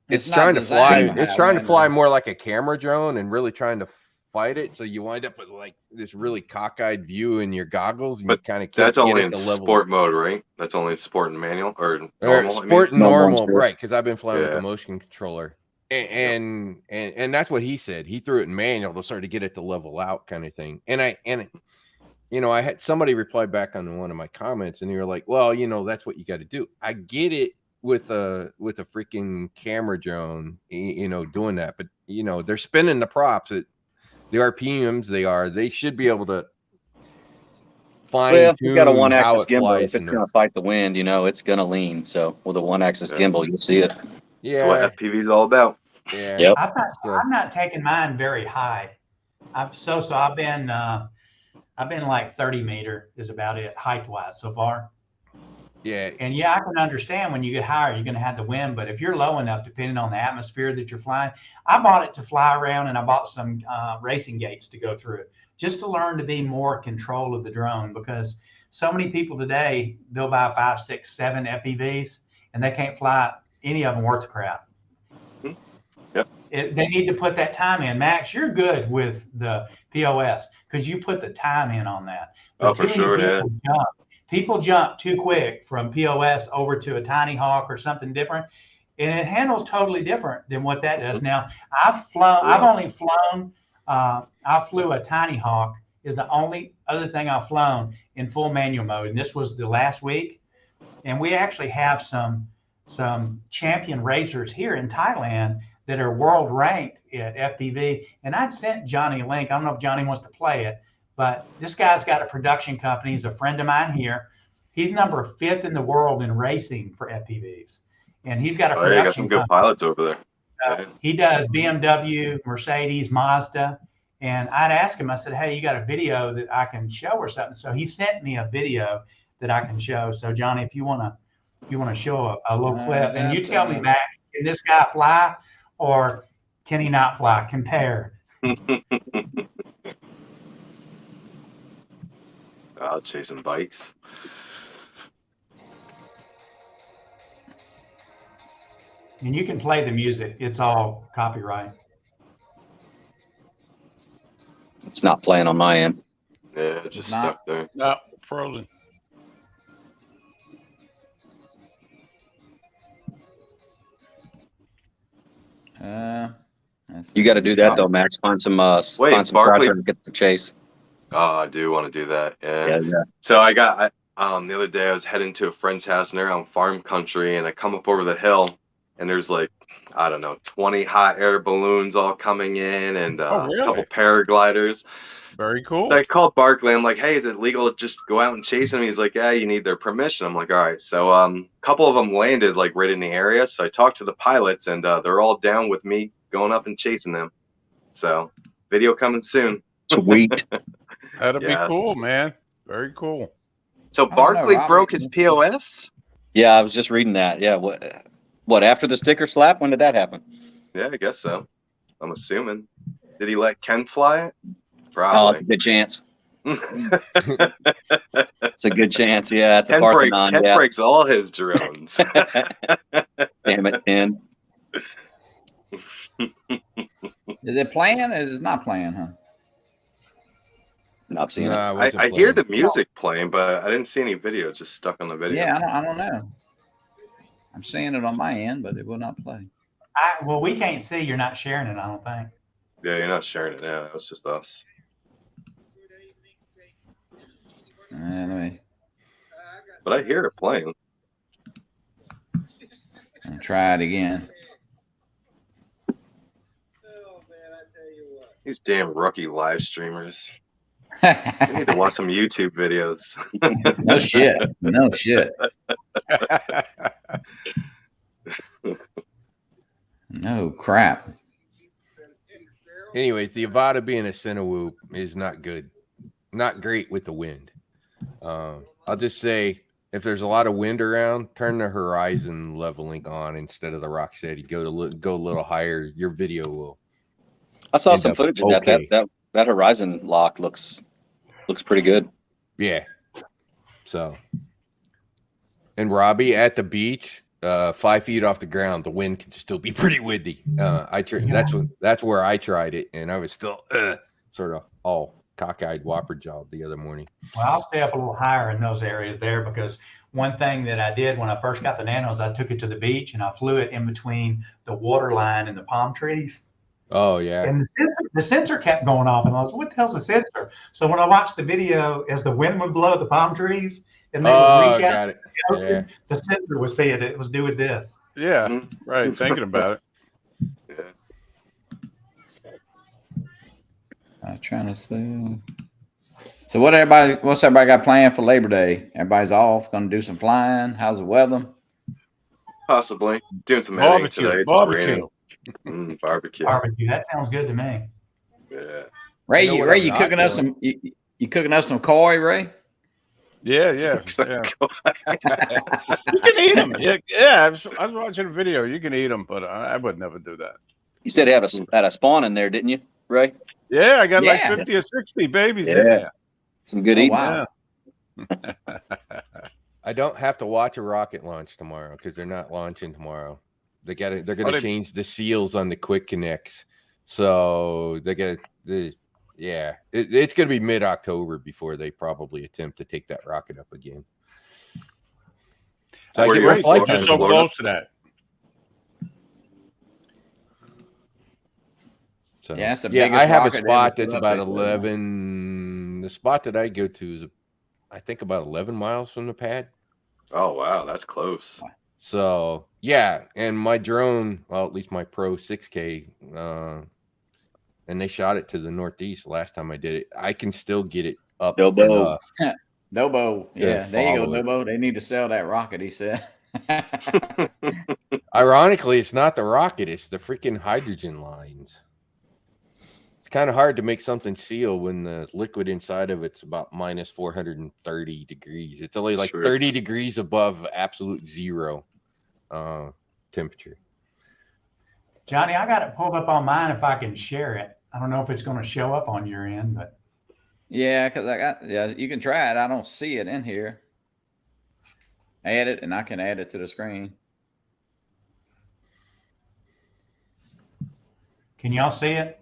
Speaker 3: It's
Speaker 1: not
Speaker 3: trying to fly.
Speaker 1: designed for
Speaker 3: It's
Speaker 1: high
Speaker 3: trying to
Speaker 1: wind,
Speaker 3: fly
Speaker 1: though.
Speaker 3: more like a camera drone and really trying to fight it. So you wind up with like this really cockeyed view in your goggles, and
Speaker 5: But
Speaker 3: you kind of can't
Speaker 5: that's
Speaker 3: get
Speaker 5: only
Speaker 3: at
Speaker 5: in
Speaker 3: the level.
Speaker 5: sport mode, right? That's only sport and manual or
Speaker 3: Or
Speaker 5: normal.
Speaker 3: sport and
Speaker 6: Normal
Speaker 3: normal,
Speaker 6: sport.
Speaker 3: right? Because I've been flying with
Speaker 5: Yeah.
Speaker 3: a motion controller, and that's what he said. He threw it in manual to start to get it to level out, kind of thing. And I had somebody reply back on one of my comments, and they were like, "Well, that's what you got to do." I get it with a freaking camera drone, doing that, but they're spinning the props at the RPMs they should be able to fine
Speaker 6: Well, if you got a
Speaker 3: tune
Speaker 6: one
Speaker 3: how
Speaker 6: axis
Speaker 3: it
Speaker 6: gimbal,
Speaker 3: flies.
Speaker 6: if it's going to fight the wind, it's going to lean. So with a one axis
Speaker 5: Yeah.
Speaker 6: gimbal, you'll see it.
Speaker 5: That's
Speaker 3: Yeah,
Speaker 5: what FPV is all about.
Speaker 3: yeah.
Speaker 6: Yep.
Speaker 2: I'm not taking mine very high. I've been like 30 meter is about it height wise so far.
Speaker 3: Yeah,
Speaker 2: And yeah, I can understand when you get higher, you're going to have the wind, but if you're low enough, depending on the atmosphere that you're flying, I bought it to fly around and I bought some racing gates to go through it just to learn to be more control of the drone, because so many people today, they'll buy 5, 6, 7 FPVs and they can't fly any of them worth a crap.
Speaker 5: Yep.
Speaker 2: They need to put that time in. Max, you're good with the POS because you put the time in on that. But
Speaker 5: Oh, for
Speaker 2: too many
Speaker 5: sure,
Speaker 2: people People jump too quick from POS over to a Tiny Hawk or something different, and it handles totally different than what that does. Now, I flew a Tiny Hawk is the only other thing I've flown in full manual mode, and this was the last week. And we actually have some champion racers here in Thailand that are world ranked at FPV. And I'd sent Johnny a link. I don't know if Johnny wants to play it, but this guy's got a production company. He's a friend of mine here. He's number 5th in the world in racing for FPVs. And he's got a
Speaker 5: Oh, yeah, you got
Speaker 2: production
Speaker 5: some good
Speaker 2: company.
Speaker 5: pilots over there. Yeah.
Speaker 2: He does BMW, Mercedes, Mazda. And I'd ask him, I said, hey, you got a video that I can show or something? So he sent me a video that I can show. So Johnny, if you want to show a little clip, and you tell me, Max, can this guy fly or can he not fly? Compare.
Speaker 5: Chasing bikes.
Speaker 2: And you can play the music. It's all copyright.
Speaker 6: It's not playing on my end.
Speaker 5: Yeah, it's just
Speaker 1: It's not.
Speaker 5: stuck there.
Speaker 7: No, frozen.
Speaker 6: You got to do that though, Max. Find some find some
Speaker 5: Barkley-
Speaker 6: croucher and get the chase.
Speaker 5: Oh, I do want to do that. Yeah.
Speaker 6: Yeah.
Speaker 5: So the other day I was heading to a friend's house and they're on farm country, and I come up over the hill and there's like, I don't know, 20 hot air balloons all coming in and
Speaker 7: Oh, really?
Speaker 5: a couple paragliders.
Speaker 7: Very cool.
Speaker 5: So I called Barkley. I'm like, hey, is it legal to just go out and chase them? He's like, yeah, you need their permission. I'm like, all right. So a couple of them landed like right in the area. So I talked to the pilots and they're all down with me going up and chasing them. So video coming soon.
Speaker 6: Sweet.
Speaker 7: That'd be
Speaker 5: Yes.
Speaker 7: cool, man. Very cool.
Speaker 5: So
Speaker 1: don't know,
Speaker 5: Barkley
Speaker 1: Robbie.
Speaker 5: broke his POS?
Speaker 6: Yeah, I was just reading that. Yeah. What after the sticker slap? When did that happen?
Speaker 5: Yeah, I guess so. I'm assuming. Did he let Ken fly it?
Speaker 6: Oh, it's a
Speaker 5: Probably.
Speaker 6: good chance. It's a good chance. Yeah, at the
Speaker 5: Ken
Speaker 6: Parthenon. Yeah.
Speaker 5: breaks all his drones.
Speaker 6: Damn it, Ken.
Speaker 1: Is it playing or is it not playing, huh?
Speaker 6: Not seeing
Speaker 3: No,
Speaker 6: it.
Speaker 3: I wasn't
Speaker 5: I hear
Speaker 3: playing.
Speaker 5: the music playing, but I didn't see any video. It's just stuck on the video.
Speaker 1: Yeah, I don't know. I'm seeing it on my end, but it will not play.
Speaker 2: Well, we can't see. You're not sharing it, I don't think.
Speaker 5: Yeah, you're not sharing it now. It's just us.
Speaker 1: Anyway,
Speaker 5: But I hear it playing.
Speaker 1: I'll try it again.
Speaker 5: These damn rookie live streamers. I need to watch some YouTube videos.
Speaker 1: No shit. No shit. No crap.
Speaker 3: Anyways, the Avada being a Cinewoo is not good. Not great with the wind. I'll just say, if there's a lot of wind around, turn the horizon leveling on instead of the Rocksteady. Go a little higher. Your video will.
Speaker 6: I saw
Speaker 3: end
Speaker 6: some
Speaker 3: up
Speaker 6: footage of
Speaker 3: okay.
Speaker 6: that horizon lock looks pretty good.
Speaker 3: Yeah. So. And Robbie at the beach, 5 feet off the ground, the wind can still be pretty windy. That's where I tried it, and I was still sort of all cockeyed, whopper jawed the other morning.
Speaker 2: Well, I'll stay up a little higher in those areas there, because one thing that I did when I first got the Nanos, I took it to the beach and I flew it in between the water line and the palm trees.
Speaker 3: Oh yeah.
Speaker 2: And the sensor kept going off, and I was, what the hell's the sensor? So when I watched the video, as the wind would blow the palm trees and they would reach out,
Speaker 3: got it. Yeah.
Speaker 2: the sensor was saying it was doing this.
Speaker 7: Yeah, right. Thinking about it.
Speaker 5: Yeah.
Speaker 1: I'm trying to see. So what's everybody got planned for Labor Day? Everybody's off, gonna do some flying. How's the weather?
Speaker 5: Possibly. Doing some editing today. It's just raining.
Speaker 7: Barbecue.
Speaker 5: Barbecue.
Speaker 2: Barbecue, that sounds good to me.
Speaker 5: Yeah.
Speaker 1: Ray,
Speaker 3: You know what
Speaker 1: Ray,
Speaker 3: I'm
Speaker 1: you
Speaker 3: not
Speaker 1: cooking up
Speaker 3: doing?
Speaker 1: some you cooking up some koi, Ray?
Speaker 7: Yeah. You can eat them. Yeah. I was watching a video. You can eat them, but I would never do that.
Speaker 6: You said it had a spawn in there, didn't you, Ray?
Speaker 7: Yeah, I got like
Speaker 1: Yeah.
Speaker 7: 50 or 60 babies.
Speaker 6: Yeah.
Speaker 7: Yeah.
Speaker 6: Some good
Speaker 1: Oh,
Speaker 6: eating.
Speaker 1: wow.
Speaker 3: I don't have to watch a rocket launch tomorrow because they're not launching tomorrow. They're gonna change the seals on the quick connects. So it's gonna be mid-October before they probably attempt to take that rocket up again. So I
Speaker 5: Where
Speaker 3: get
Speaker 5: you
Speaker 3: my
Speaker 5: at,
Speaker 3: flight
Speaker 5: Florida?
Speaker 3: time.
Speaker 7: You're so
Speaker 5: Florida?
Speaker 7: close to that.
Speaker 3: So,
Speaker 1: Yeah, that's the
Speaker 3: yeah,
Speaker 1: biggest
Speaker 3: I have a
Speaker 1: rocket ever
Speaker 3: spot
Speaker 1: put
Speaker 3: that's
Speaker 1: up
Speaker 3: about
Speaker 1: there.
Speaker 3: 11. The spot that I go to is, I think, about 11 miles from the pad.
Speaker 5: Oh, wow. That's close.
Speaker 3: So yeah, and my drone, well, at least my Pro 6K, and they shot it to the northeast last time I did it. I can still get it up
Speaker 6: Dobo.
Speaker 3: enough.
Speaker 1: Dobo.
Speaker 3: Yeah,
Speaker 1: Yeah, there you go,
Speaker 3: follow it.
Speaker 1: Dobo. They need to sell that rocket, he said.
Speaker 3: Ironically, it's not the rocket; it's the freaking hydrogen lines. It's kind of hard to make something seal when the liquid inside of it's about minus 430 degrees. It's only like
Speaker 5: Sure.
Speaker 3: 30 degrees above absolute zero temperature.
Speaker 2: Johnny, I got it pulled up on mine if I can share it. I don't know if it's going to show up on your end, but
Speaker 1: Yeah, because you can try it. I don't see it in here. Add it, and I can add it to the screen.
Speaker 2: can y'all see it?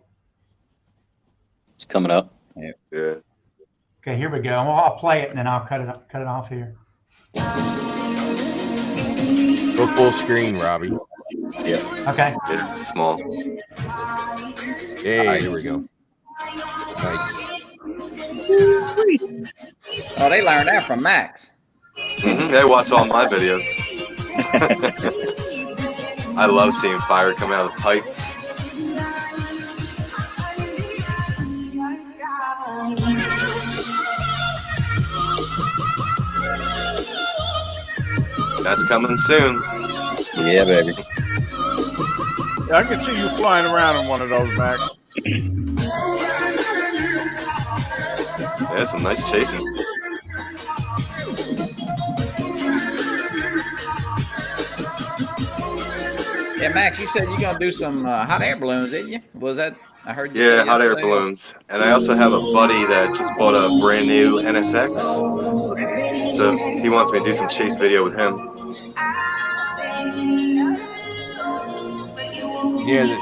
Speaker 6: It's coming up.
Speaker 5: Yeah.
Speaker 2: Okay, here we go. Well, I'll play it and then I'll cut it off here.
Speaker 3: Go full screen, Robbie.
Speaker 6: Yeah.
Speaker 2: Okay.
Speaker 5: It's small.
Speaker 3: Hey, here we go. Nice.
Speaker 1: Oh, they learned that from Max.
Speaker 5: They watch all my videos. I love seeing fire come out of the pipes. That's coming soon.
Speaker 6: Yeah, baby.
Speaker 7: I can see you flying around in one of those, Max.
Speaker 5: Yeah, some nice chasing.
Speaker 1: Yeah, Max, you said you're gonna do some hot air balloons, didn't you? Was that? I heard you.
Speaker 5: Yeah,
Speaker 1: say
Speaker 5: hot air
Speaker 1: yesterday.
Speaker 5: balloons. And I also have a buddy that just bought a brand new NSX. So he wants me to do some chase video with him.
Speaker 3: Yeah, the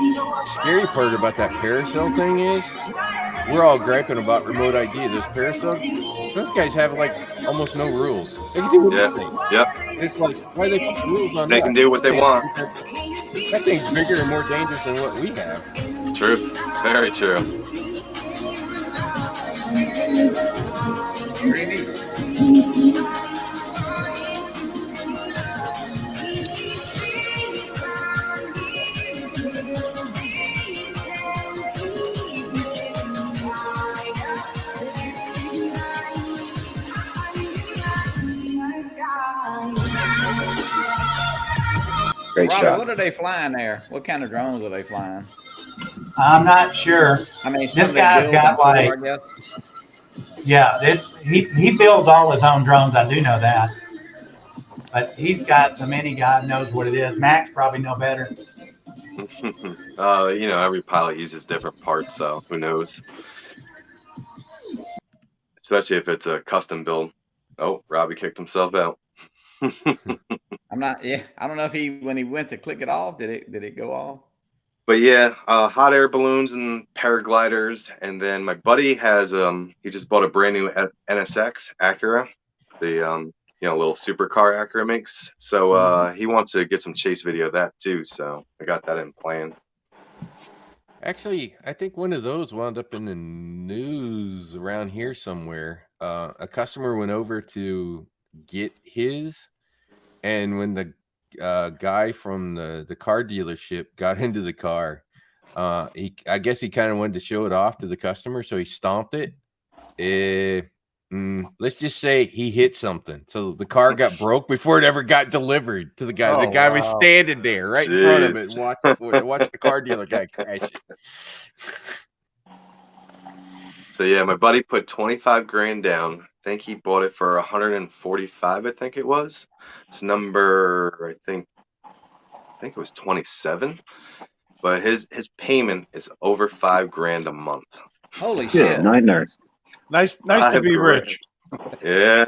Speaker 3: scary part about that carousel thing is we're all griping about remote ID. Those Periscope, those guys have like almost no rules. They can do anything.
Speaker 5: Yep.
Speaker 3: It's like, why they put rules on
Speaker 5: They
Speaker 3: us?
Speaker 5: can do what they want.
Speaker 3: That thing's bigger and more dangerous than what we have.
Speaker 5: Truth. Very true.
Speaker 6: Great
Speaker 1: Robert,
Speaker 6: shot.
Speaker 1: what are they flying there? What kind of drones are they flying?
Speaker 2: I'm not sure.
Speaker 1: I mean, some
Speaker 2: This
Speaker 1: they
Speaker 2: guy's
Speaker 1: build,
Speaker 2: got
Speaker 1: I'm sure,
Speaker 2: like-
Speaker 1: I guess.
Speaker 2: Yeah, he builds all his own drones. I do know that. But he's got so many, God knows what it is. Max probably know better.
Speaker 5: You know, every pilot uses different parts, so who knows? Especially if it's a custom build. Oh, Robbie kicked himself out.
Speaker 1: I'm not. Yeah, I don't know if when he went to click it off, did it go off?
Speaker 5: But yeah, hot air balloons and paragliders, and then my buddy has he just bought a brand new NSX Acura, the little supercar Acura makes. So he wants to get some chase video of that too. So I got that in plan.
Speaker 3: Actually, I think one of those wound up in the news around here somewhere. A customer went over to get his, and when the guy from the car dealership got into the car, I guess he kind of wanted to show it off to the customer, so he stomped it. Let's just say he hit something, so the car got broke before it ever got delivered to the guy.
Speaker 7: Oh,
Speaker 3: the guy was
Speaker 7: wow.
Speaker 3: standing there right in front of it,
Speaker 5: Jeez.
Speaker 3: watch the car dealer guy crash it.
Speaker 5: So yeah, my buddy put 25 grand down. I think he bought it for 145. I think it was. It's number. I think it was 27. But his payment is over $5,000 a month.
Speaker 1: Holy shit!
Speaker 6: Night nurse.
Speaker 7: Nice to be rich.
Speaker 5: Yeah.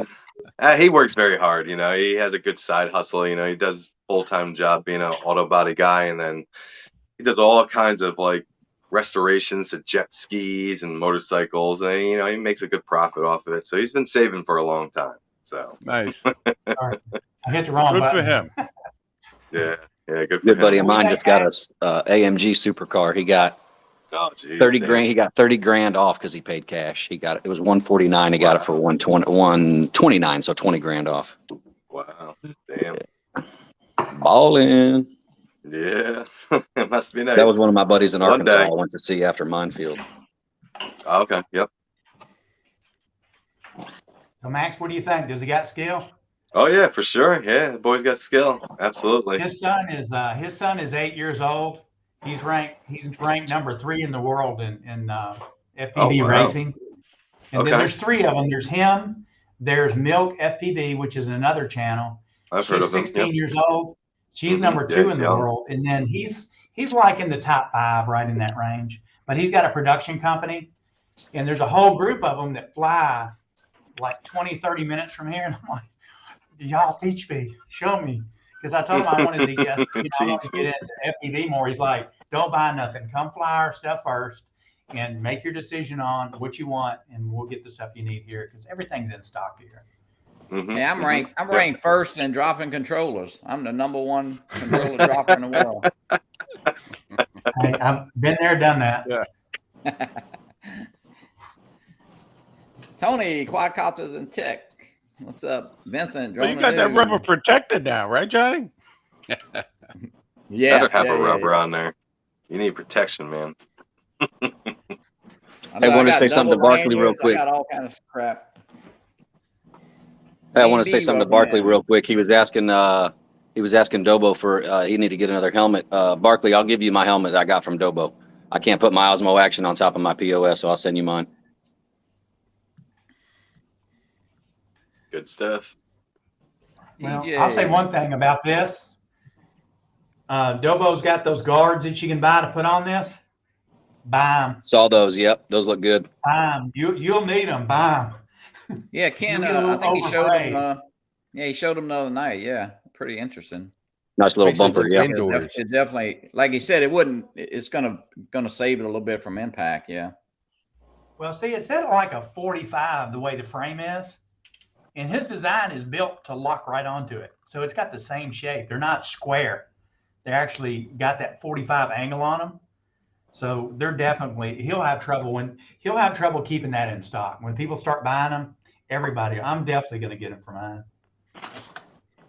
Speaker 5: He works very hard. You know, he has a good side hustle. You know, he does full-time job being an auto body guy, and then he does all kinds of like restorations to jet skis and motorcycles, and you know, he makes a good profit off of it. So he's been saving for a long time. So
Speaker 7: Nice.
Speaker 2: Sorry. I hit the wrong
Speaker 7: Good
Speaker 2: button.
Speaker 7: for him.
Speaker 5: yeah, good for
Speaker 6: Good
Speaker 5: him.
Speaker 6: buddy of mine just got a AMG supercar. He got
Speaker 5: Oh, geez,
Speaker 6: 30
Speaker 5: damn.
Speaker 6: grand. He got 30 grand off because he paid cash. It was 149. He got it for 129, so 20 grand off.
Speaker 5: Wow, damn.
Speaker 6: Ballin'.
Speaker 5: Yeah, it must be nice.
Speaker 6: That was one of my buddies in
Speaker 5: One
Speaker 6: Arkansas
Speaker 5: day.
Speaker 6: I went to see after Minefield.
Speaker 5: Oh, okay, yep.
Speaker 2: So Max, what do you think? Does he got skill?
Speaker 5: Oh yeah, for sure. Yeah, the boy's got skill. Absolutely.
Speaker 2: His son is 8 years old. He's ranked number 3 in the world in FPV
Speaker 5: Oh, wow.
Speaker 2: racing. And then
Speaker 5: Okay.
Speaker 2: there's 3 of them. There's him. There's Milk FPV, which is another channel.
Speaker 5: I've heard
Speaker 2: She's
Speaker 5: of him.
Speaker 2: 16
Speaker 5: Yep.
Speaker 2: years old. She's
Speaker 5: Mhm.
Speaker 2: number
Speaker 5: Yeah,
Speaker 2: 2
Speaker 5: he's
Speaker 2: in the
Speaker 5: young.
Speaker 2: world. And then he's like in the top 5, right in that range. But he's got a production company, and there's a whole group of them that fly like 20, 30 minutes from here. And I'm like, y'all teach me, show me. Because I told him I wanted to get, I wanted to
Speaker 5: Teach me.
Speaker 2: get into FPV more. He's like, don't buy nothing. Come fly our stuff first and make your decision on what you want, and we'll get the stuff you need here because everything's in stock here.
Speaker 5: Mhm,
Speaker 1: Yeah, I'm
Speaker 5: mhm.
Speaker 1: ranked. I'm
Speaker 5: Yep.
Speaker 1: ranked first in dropping controllers. I'm the #1 controller dropper in the world.
Speaker 2: Hey, I've been there, done that.
Speaker 1: Tony, quadcopters and tech. What's up, Vincent?
Speaker 7: Well, you
Speaker 1: Drone
Speaker 7: got that
Speaker 1: Dude.
Speaker 7: rubber protected now, right, Johnny?
Speaker 1: Yeah,
Speaker 5: Better have
Speaker 1: yeah,
Speaker 5: a rubber
Speaker 1: yeah.
Speaker 5: on there. You need protection, man.
Speaker 1: I
Speaker 6: Hey,
Speaker 1: know,
Speaker 6: I wanted to
Speaker 1: got
Speaker 6: say something to
Speaker 1: double
Speaker 6: Barkley real
Speaker 1: lanyards,
Speaker 6: quick.
Speaker 1: I got all kinds of crap.
Speaker 6: Hey, I want to say
Speaker 1: Maybe
Speaker 6: something to
Speaker 1: rubber
Speaker 6: Barkley
Speaker 1: man.
Speaker 6: real quick. He was asking Dobo for he need to get another helmet. Barkley, I'll give you my helmet that I got from Dobo. I can't put my Osmo Action on top of my POS, so I'll send you mine.
Speaker 5: Good stuff.
Speaker 2: Well,
Speaker 1: DJ.
Speaker 2: I'll say one thing about this. Dobo's got those guards that you can buy to put on this. Buy them.
Speaker 6: Saw those. Yep, those look good.
Speaker 2: Buy them. You'll need them. Buy them.
Speaker 1: Yeah, Ken.
Speaker 2: You get a
Speaker 1: I
Speaker 2: little
Speaker 1: think he showed
Speaker 2: overpriced.
Speaker 1: him. Yeah, he showed him the other night. Yeah, pretty interesting.
Speaker 6: Nice little
Speaker 3: Especially
Speaker 6: bumper.
Speaker 3: for
Speaker 6: Yeah.
Speaker 3: indoors.
Speaker 1: It definitely, like he said, it wouldn't. It's gonna save it a little bit from impact. Yeah.
Speaker 2: Well, see, it's at like a 45 the way the frame is, and his design is built to lock right onto it. So it's got the same shape. They're not square. They actually got that 45 angle on them. So they're definitely, he'll have trouble keeping that in stock. When people start buying them, I'm definitely going to get them for mine.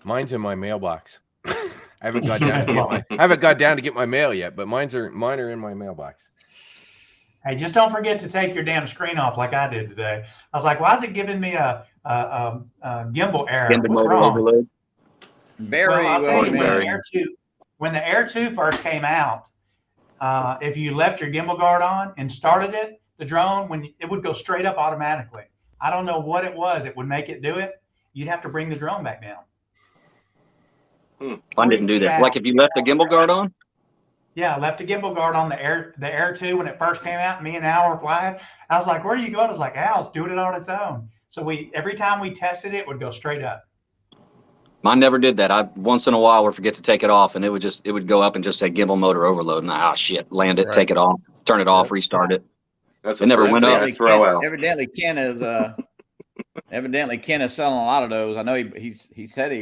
Speaker 3: Mine's in my mailbox. I haven't got down to get my mail yet, but mine are in my mailbox.
Speaker 2: Hey, just don't forget to take your damn screen off like I did today. I was like, why is it giving me a gimbal error?
Speaker 6: Gimbal
Speaker 2: What's
Speaker 6: motor
Speaker 2: wrong?
Speaker 6: overload.
Speaker 1: Very
Speaker 2: Well, I'll tell
Speaker 1: well.
Speaker 2: you,
Speaker 6: Very.
Speaker 2: when the Air 2 first came out, if you left your gimbal guard on and started it, the drone, it would go straight up automatically. I don't know what it was. It would make it do it. You'd have to bring the drone back down.
Speaker 6: Mine didn't do that. Like if you left the gimbal guard on?
Speaker 2: Yeah, I left a gimbal guard on the Air 2 when it first came out. Me and Al were flying. I was like, where are you going? I was like, Al's doing it on its own. So every time we tested it, it would go straight up.
Speaker 6: Mine never did that. I once in a while would forget to take it off, and it would go up and just say gimbal motor overload. And shit, land it, take it off, turn it off, restart it.
Speaker 5: That's
Speaker 6: It never went up.
Speaker 5: I throw out.
Speaker 1: Evidently Ken is selling a lot of those. I know he said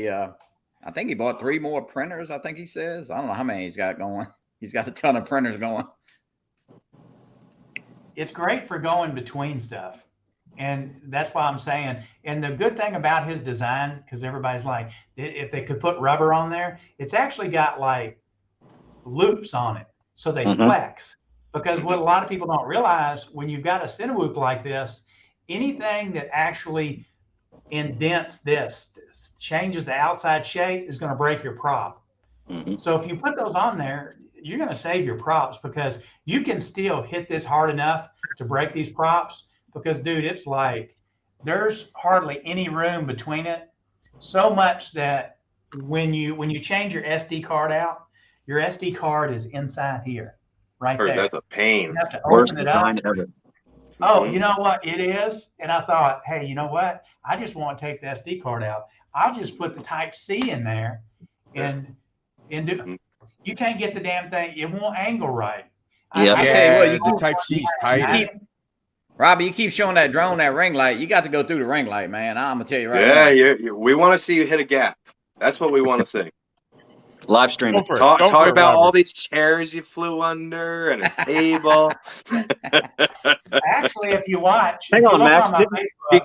Speaker 1: I think he bought 3 more printers. I think he says. I don't know how many he's got going. He's got a ton of printers going.
Speaker 2: It's great for going between stuff. And that's why I'm saying, and the good thing about his design, because everybody's like, if they could put rubber on there, it's actually got like loops on it. So they flex. Because what a lot of people don't realize, when you've got a Cinewhoop like this, anything that actually indents this, changes the outside shape, is going to break your prop. So if you put those on there, you're going to save your props, because you can still hit this hard enough to break these props. Because, dude, it's like there's hardly any room between it. So much that when you change your SD card out, your SD card is inside here, right there.
Speaker 5: That's a pain.
Speaker 2: You have to
Speaker 6: Worst
Speaker 2: open it up.
Speaker 6: design ever.
Speaker 2: Oh, you know what? It is. And I thought, hey, you know what? I just want to take the SD card out. I'll just put the Type-C in there and do. You can't get the damn thing. It won't angle right.
Speaker 6: Yeah.
Speaker 1: I tell you what,
Speaker 3: the Type-C is tighter.
Speaker 1: Robbie, you keep showing that drone that ring light. You got to go through the ring light, man. I'm gonna tell you right
Speaker 5: Yeah,
Speaker 1: now.
Speaker 5: we want to see you hit a gap. That's what we want to see.
Speaker 6: Live streaming.
Speaker 5: Talk about all these chairs you flew under and a table.
Speaker 2: Actually, if you watch,
Speaker 6: Hang on, Max.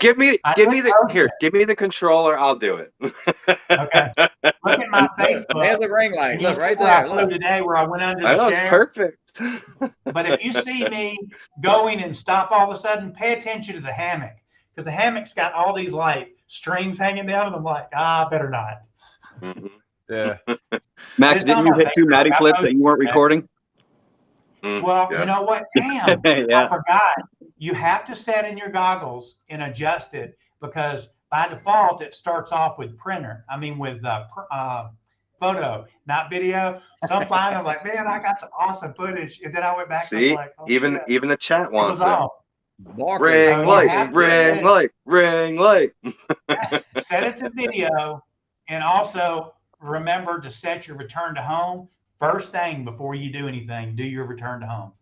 Speaker 5: Give me the controller. I'll do it.
Speaker 2: Okay. Look at my Facebook.
Speaker 1: There's the ring light.
Speaker 2: And you
Speaker 1: Look
Speaker 2: see
Speaker 1: right
Speaker 2: where I
Speaker 1: there.
Speaker 2: flew
Speaker 1: Look.
Speaker 2: today, where I went under
Speaker 5: I know
Speaker 2: the
Speaker 5: it's
Speaker 2: chair.
Speaker 5: perfect.
Speaker 2: But if you see me going and stop all of a sudden, pay attention to the hammock, because the hammock's got all these like strings hanging down, and I'm like, better not.
Speaker 7: Yeah.
Speaker 6: Max, didn't you hit 2 Matty flips that you weren't recording?
Speaker 2: Well, you know what? Damn,
Speaker 6: Yeah.
Speaker 2: I forgot. You have to set in your goggles and adjust it, because by default it starts off with with photo, not video. So I'm flying. I'm like, man, I got some awesome footage, and then I went back.
Speaker 5: See,
Speaker 2: and I was like, oh,
Speaker 5: even
Speaker 2: shit.
Speaker 5: the chat
Speaker 2: It was
Speaker 5: wants it.
Speaker 2: off.
Speaker 1: Barker.
Speaker 5: Ring
Speaker 2: you
Speaker 5: light,
Speaker 2: have to
Speaker 5: ring
Speaker 2: admit-
Speaker 5: light, ring light.
Speaker 2: Set it to video, and also remember to set your return to home first thing before you do anything. Do your return to home.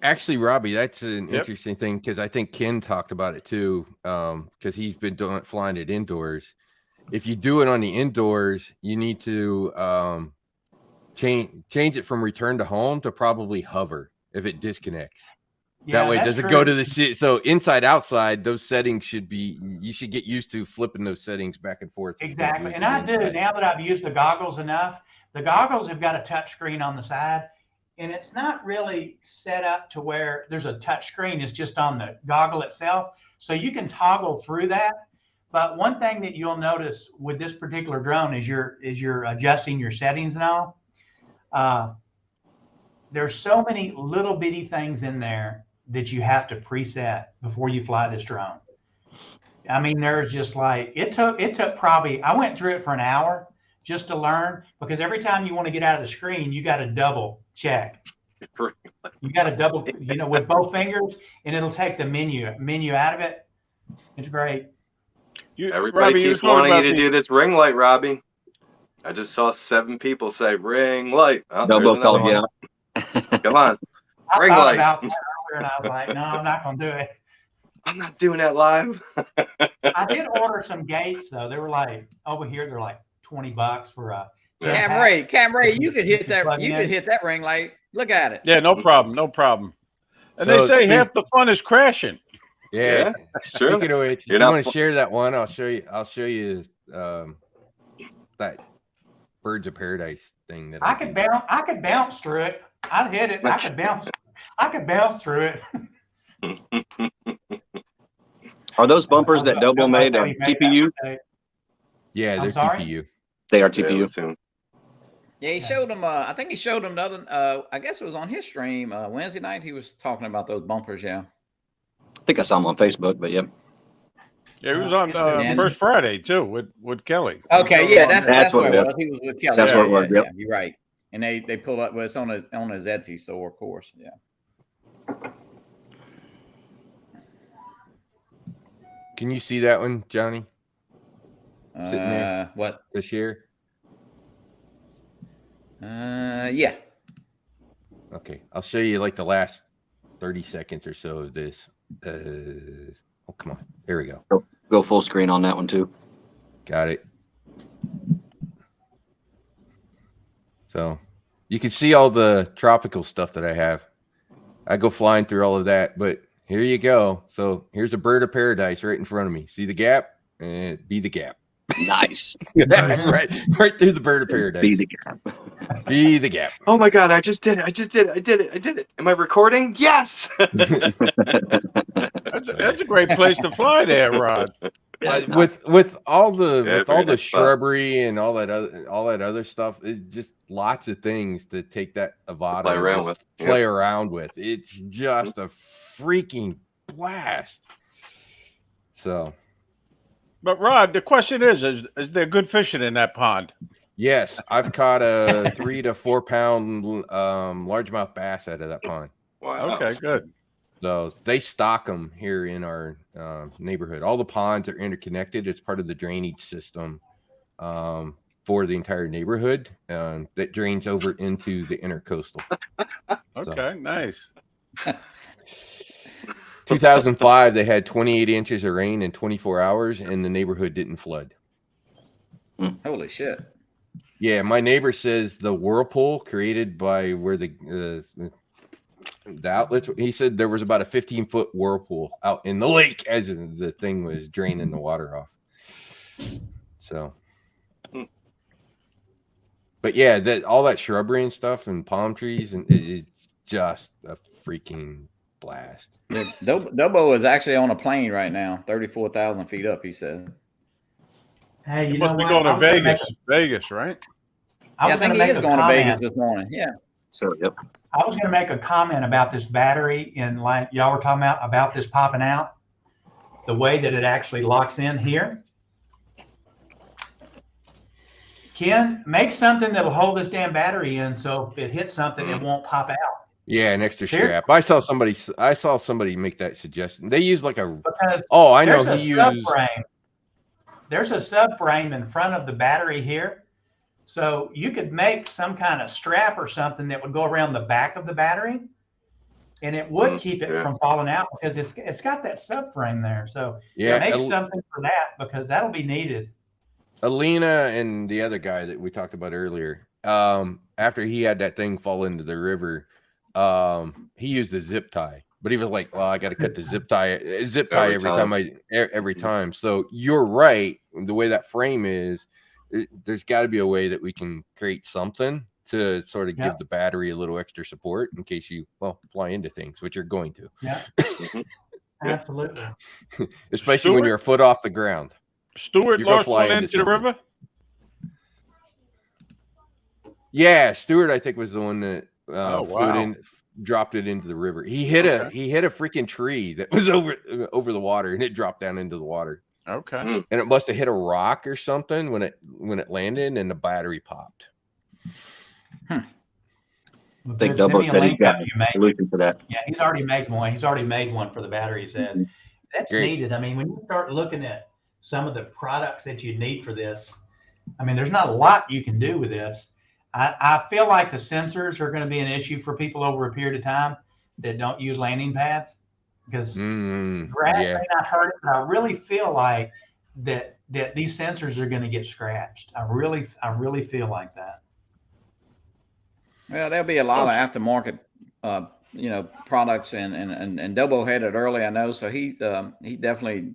Speaker 3: Actually, Robbie, that's an
Speaker 7: Yep.
Speaker 3: interesting thing, because I think Ken talked about it too, because he's been flying it indoors. If you do it on the indoors, you need to change it from return to home to probably hover if it disconnects.
Speaker 2: Yeah,
Speaker 3: That way,
Speaker 2: that's
Speaker 3: does it
Speaker 2: true.
Speaker 3: go to the so inside outside? Those settings you should get used to flipping those settings back and forth.
Speaker 2: Exactly. And I do, now that I've used the goggles enough. The goggles have got a touch screen on the side, and it's not really set up to where there's a touch screen. It's just on the goggle itself. So you can toggle through that. But one thing that you'll notice with this particular drone is you're adjusting your settings and all. There's so many little bitty things in there that you have to preset before you fly this drone. I mean, there's just like, it took probably, I went through it for an hour just to learn, because every time you want to get out of the screen, you got to double check. You got to double, with both fingers, and it'll take the menu out of it. It's great.
Speaker 5: Everybody
Speaker 7: Robbie,
Speaker 5: keeps wanting you to do this ring light, Robbie. I just saw 7 people say ring light. Oh,
Speaker 6: They'll
Speaker 5: there's
Speaker 6: both call
Speaker 5: another
Speaker 6: you
Speaker 5: one.
Speaker 6: out.
Speaker 5: Come on.
Speaker 2: I
Speaker 5: Ring
Speaker 2: thought
Speaker 5: light.
Speaker 2: about that there, and I was like, no, I'm not gonna do it.
Speaker 5: I'm not doing that live.
Speaker 2: I did order some gates though. They were like over here. They're like $20 for a.
Speaker 5: Yeah.
Speaker 1: Cam Ray, you could hit that.
Speaker 2: Plug
Speaker 1: You
Speaker 2: in.
Speaker 1: could hit that ring light. Look at it.
Speaker 7: Yeah, no problem. No problem. And
Speaker 3: So
Speaker 7: they say half the fun is crashing.
Speaker 3: Yeah,
Speaker 5: It's true.
Speaker 3: speaking of which, if
Speaker 5: You're
Speaker 3: you
Speaker 5: not
Speaker 3: want
Speaker 5: fu-
Speaker 3: to share that one, I'll show you. I'll show you that Birds of Paradise thing that
Speaker 2: I could bounce. I could bounce through it. I'd hit it. I could bounce. I could bounce through it.
Speaker 6: Are those bumpers that Dobo made
Speaker 2: Nobody that
Speaker 6: TPU?
Speaker 2: mistake.
Speaker 3: Yeah,
Speaker 2: I'm
Speaker 3: they're
Speaker 2: sorry?
Speaker 3: TPU.
Speaker 6: They are
Speaker 5: Yeah,
Speaker 6: TPU.
Speaker 5: soon.
Speaker 1: Yeah, he showed them. I think he showed them the other. I guess it was on his stream Wednesday night. He was talking about those bumpers. Yeah.
Speaker 6: I think I saw them on Facebook, but yeah.
Speaker 7: Yeah, he was on
Speaker 1: Yeah.
Speaker 7: First Friday too with Kelly.
Speaker 1: Okay, yeah, that's
Speaker 6: That's
Speaker 1: what
Speaker 6: what
Speaker 1: it
Speaker 6: it
Speaker 1: was. He was with Kelly.
Speaker 6: That's
Speaker 1: yeah,
Speaker 6: what it was,
Speaker 1: yeah,
Speaker 6: yep.
Speaker 1: yeah, you're right. And they pulled up. Well, it's on his Etsy store, of course. Yeah.
Speaker 3: Can you see that one, Johnny? Sitting there.
Speaker 1: What?
Speaker 3: This year?
Speaker 1: Yeah.
Speaker 3: Okay, I'll show you like the last 30 seconds or so of this. Oh, come on. There we go.
Speaker 6: Go full screen on that one too.
Speaker 3: Got it. So you can see all the tropical stuff that I have. I go flying through all of that, but here you go. So here's a bird of paradise right in front of me. See the gap? Be the gap.
Speaker 6: Nice.
Speaker 3: right through the bird of paradise.
Speaker 6: Be the gap.
Speaker 3: Be the gap.
Speaker 5: Oh my God! I just did it! I just did it! I did it! I did it! Am I recording? Yes.
Speaker 7: That's a great place to fly there, Rod.
Speaker 3: With all the
Speaker 5: Yeah,
Speaker 3: with all
Speaker 5: very
Speaker 3: the
Speaker 5: nice spot.
Speaker 3: shrubbery and all that other stuff, it just lots of things to take that Avata
Speaker 5: Play
Speaker 3: and
Speaker 5: around
Speaker 3: just
Speaker 5: with. Yep.
Speaker 3: play around with. It's just a freaking blast. So
Speaker 7: But Rod, the question is there good fishing in that pond?
Speaker 3: yes, I've caught a 3 to 4 pound largemouth bass out of that pond.
Speaker 5: Wow.
Speaker 7: Okay, good.
Speaker 3: So they stock them here in our neighborhood. All the ponds are interconnected. It's part of the drainage system for the entire neighborhood that drains over into the intercoastal.
Speaker 7: Okay, nice.
Speaker 3: 2005, they had 28 inches of rain in 24 hours, and the neighborhood didn't flood.
Speaker 1: Holy shit.
Speaker 3: Yeah, my neighbor says the whirlpool created by where the outlets, he said there was about a 15-foot whirlpool out in the lake as the thing was draining the water off. So, but yeah, that all that shrubbery and stuff and palm trees, and it's just a freaking blast.
Speaker 1: Yeah, Dobo is actually on a plane right now, 34,000 feet up. He said.
Speaker 2: Hey,
Speaker 7: You
Speaker 2: you
Speaker 7: must
Speaker 2: know
Speaker 7: be
Speaker 2: what?
Speaker 7: going
Speaker 2: I
Speaker 7: to
Speaker 2: was gonna
Speaker 7: Vegas.
Speaker 2: make
Speaker 7: Vegas, right?
Speaker 2: I
Speaker 1: Yeah, I
Speaker 2: was
Speaker 1: think
Speaker 2: gonna
Speaker 1: he is
Speaker 2: make a
Speaker 1: going to
Speaker 2: comment.
Speaker 1: Vegas this morning. Yeah.
Speaker 6: So yep.
Speaker 2: I was going to make a comment about this battery, and like y'all were talking about this popping out, the way that it actually locks in here. Ken, make something that'll hold this damn battery in, so if it hits something, it won't pop out.
Speaker 3: Yeah, an extra
Speaker 2: Here-
Speaker 3: strap. I saw somebody make that suggestion. They use like a.
Speaker 2: Because
Speaker 3: Oh, I know
Speaker 2: there's
Speaker 3: he
Speaker 2: a
Speaker 3: used.
Speaker 2: subframe. There's a subframe in front of the battery here. So you could make some kind of strap or something that would go around the back of the battery, and it would keep it
Speaker 5: yeah.
Speaker 2: from falling out because it's got that subframe there. So
Speaker 3: Yeah,
Speaker 2: make something for that because that'll be needed.
Speaker 3: Alina and the other guy that we talked about earlier. After he had that thing fall into the river, he used a zip tie. But he was like, "Well, I got to cut the zip tie every time." So you're right. The way that frame is, there's got to be a way that we can create something to sort of give the battery a little extra support in case you fly into things, which you're going to.
Speaker 2: Yeah, absolutely.
Speaker 3: Especially when
Speaker 7: Stuart?
Speaker 3: you're a foot off the ground.
Speaker 7: Stuart
Speaker 3: You're gonna
Speaker 7: lost
Speaker 3: fly
Speaker 7: one
Speaker 3: into
Speaker 7: into the
Speaker 3: something.
Speaker 7: river?
Speaker 3: Yeah, Stewart, I think, was the one that
Speaker 7: wow.
Speaker 3: dropped it into the river. He hit a freaking tree that was over the water, and it dropped down into the water.
Speaker 7: Okay.
Speaker 3: And it must have hit a rock or something when it landed, and the battery popped.
Speaker 2: Well,
Speaker 6: Think
Speaker 2: good. Send
Speaker 6: Dobo
Speaker 2: me a
Speaker 6: said he's
Speaker 2: link
Speaker 6: got
Speaker 2: up
Speaker 6: a
Speaker 2: you make.
Speaker 6: solution for that.
Speaker 2: Yeah, he's already made one. He's already made one for the battery. He said that's
Speaker 3: Great.
Speaker 2: needed. I mean, when you start looking at some of the products that you need for this, I mean, there's not a lot you can do with this. I feel like the sensors are going to be an issue for people over a period of time, that don't use landing pads, because
Speaker 3: Mm,
Speaker 2: grass
Speaker 3: yeah.
Speaker 2: may not hurt it, but I really feel like that these sensors are going to get scratched. I really feel like that.
Speaker 1: Well, there'll be a lot of aftermarket, products and Delbo had it early, I know. So he definitely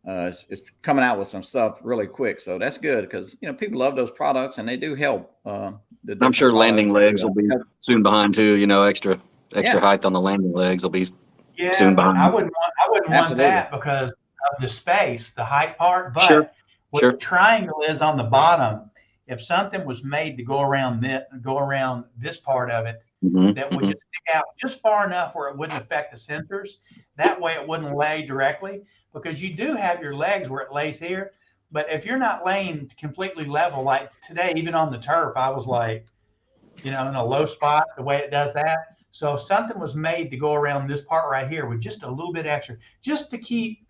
Speaker 1: is coming out with some stuff really quick. So that's good because people love those products and they do help.
Speaker 6: I'm sure landing legs will be soon behind too. Extra
Speaker 1: Yeah.
Speaker 6: height on the landing legs will be
Speaker 2: Yeah,
Speaker 6: soon
Speaker 2: but
Speaker 6: behind.
Speaker 2: I wouldn't want
Speaker 1: Absolutely.
Speaker 2: that because of the space, the height part. But
Speaker 6: Sure.
Speaker 2: what
Speaker 6: Sure.
Speaker 2: the triangle is on the bottom, if something was made to go around this part of it,
Speaker 6: Mhm,
Speaker 2: that would
Speaker 6: mhm.
Speaker 2: just stick out just far enough where it wouldn't affect the sensors. That way it wouldn't lay directly, because you do have your legs where it lays here. But if you're not laying completely level, like today, even on the turf, I was like, in a low spot, the way it does that. So if something was made to go around this part right here with just a little bit extra, just to keep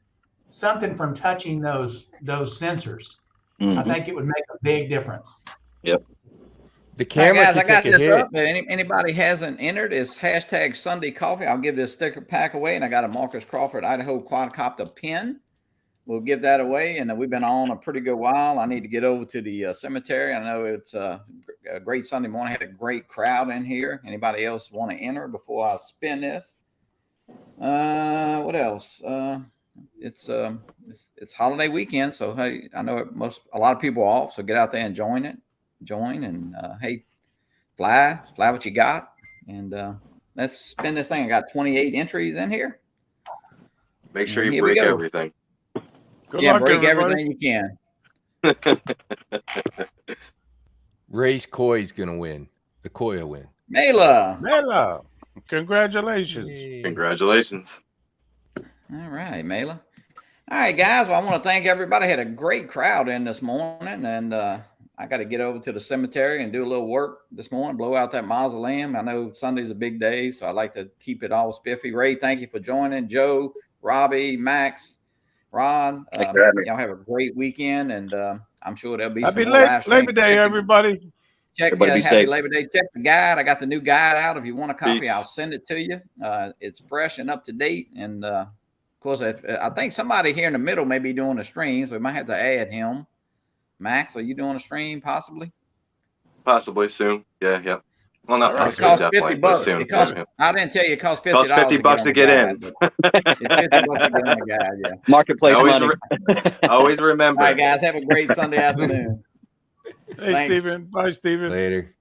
Speaker 2: something from touching those sensors, I
Speaker 6: Mhm.
Speaker 2: think it would make a big difference.
Speaker 6: Yep.
Speaker 3: The
Speaker 1: All right,
Speaker 3: camera
Speaker 1: guys, I
Speaker 3: can
Speaker 1: got
Speaker 3: take a
Speaker 1: this
Speaker 3: hit.
Speaker 1: up. Anybody hasn't entered, it's hashtag Sunday Coffee. I'll give this sticker pack away, and I got a Marcus Crawford Idaho quadcopter pin. We'll give that away, and we've been on a pretty good while. I need to get over to the cemetery. I know it's a great Sunday morning. Had a great crowd in here. Anybody else want to enter before I spin this? What else? It's holiday weekend, so hey, I know a lot of people are off, so get out there and join, and hey, fly what you got, and let's spin this thing. I got 28 entries in here.
Speaker 5: Make sure
Speaker 1: And
Speaker 5: you
Speaker 1: here we
Speaker 5: break
Speaker 1: go.
Speaker 5: everything.
Speaker 7: Good
Speaker 1: Yeah,
Speaker 7: luck,
Speaker 1: break
Speaker 7: everybody.
Speaker 1: everything you can.
Speaker 3: Ray's Koi's gonna win. The Koi will win.
Speaker 1: Mela.
Speaker 7: Mela, congratulations.
Speaker 5: Congratulations.
Speaker 1: All right, Mela. All right, guys. Well, I want to thank everybody. Had a great crowd in this morning, and I got to get over to the cemetery and do a little work this morning, blow out that mausoleum. I know Sunday's a big day, so I like to keep it all spiffy. Ray, thank you for joining. Joe, Robbie, Max, Ron,
Speaker 6: Thanks for having me.
Speaker 1: y'all have a great weekend, and I'm sure there'll be
Speaker 7: Happy
Speaker 1: some more live streams.
Speaker 7: Labor Day, everybody.
Speaker 6: Everybody be
Speaker 1: Happy
Speaker 6: safe.
Speaker 1: Labor Day. Check the guide. I got the new guide out. If you want a copy,
Speaker 5: Peace.
Speaker 1: I'll send it to you. It's fresh and up to date. And of course, I think somebody here in the middle may be doing a stream, so we might have to add him. Max, are you doing a stream possibly?
Speaker 5: Possibly soon. Yeah. Well, not
Speaker 7: All right.
Speaker 1: It
Speaker 5: possibly,
Speaker 1: costs
Speaker 5: definitely,
Speaker 1: $50.
Speaker 5: but soon.
Speaker 1: It costs,
Speaker 5: Yeah.
Speaker 1: I didn't tell you it costs $50.
Speaker 5: Costs $50 to get in.
Speaker 1: It's $50 to get on the guide. Yeah.
Speaker 6: Marketplace
Speaker 5: Always,
Speaker 6: money.
Speaker 5: always
Speaker 1: All
Speaker 5: remember.
Speaker 1: right, guys. Have a great Sunday afternoon.
Speaker 7: Hey,
Speaker 1: Thanks.
Speaker 7: Stephen. Bye, Stephen.
Speaker 3: Later.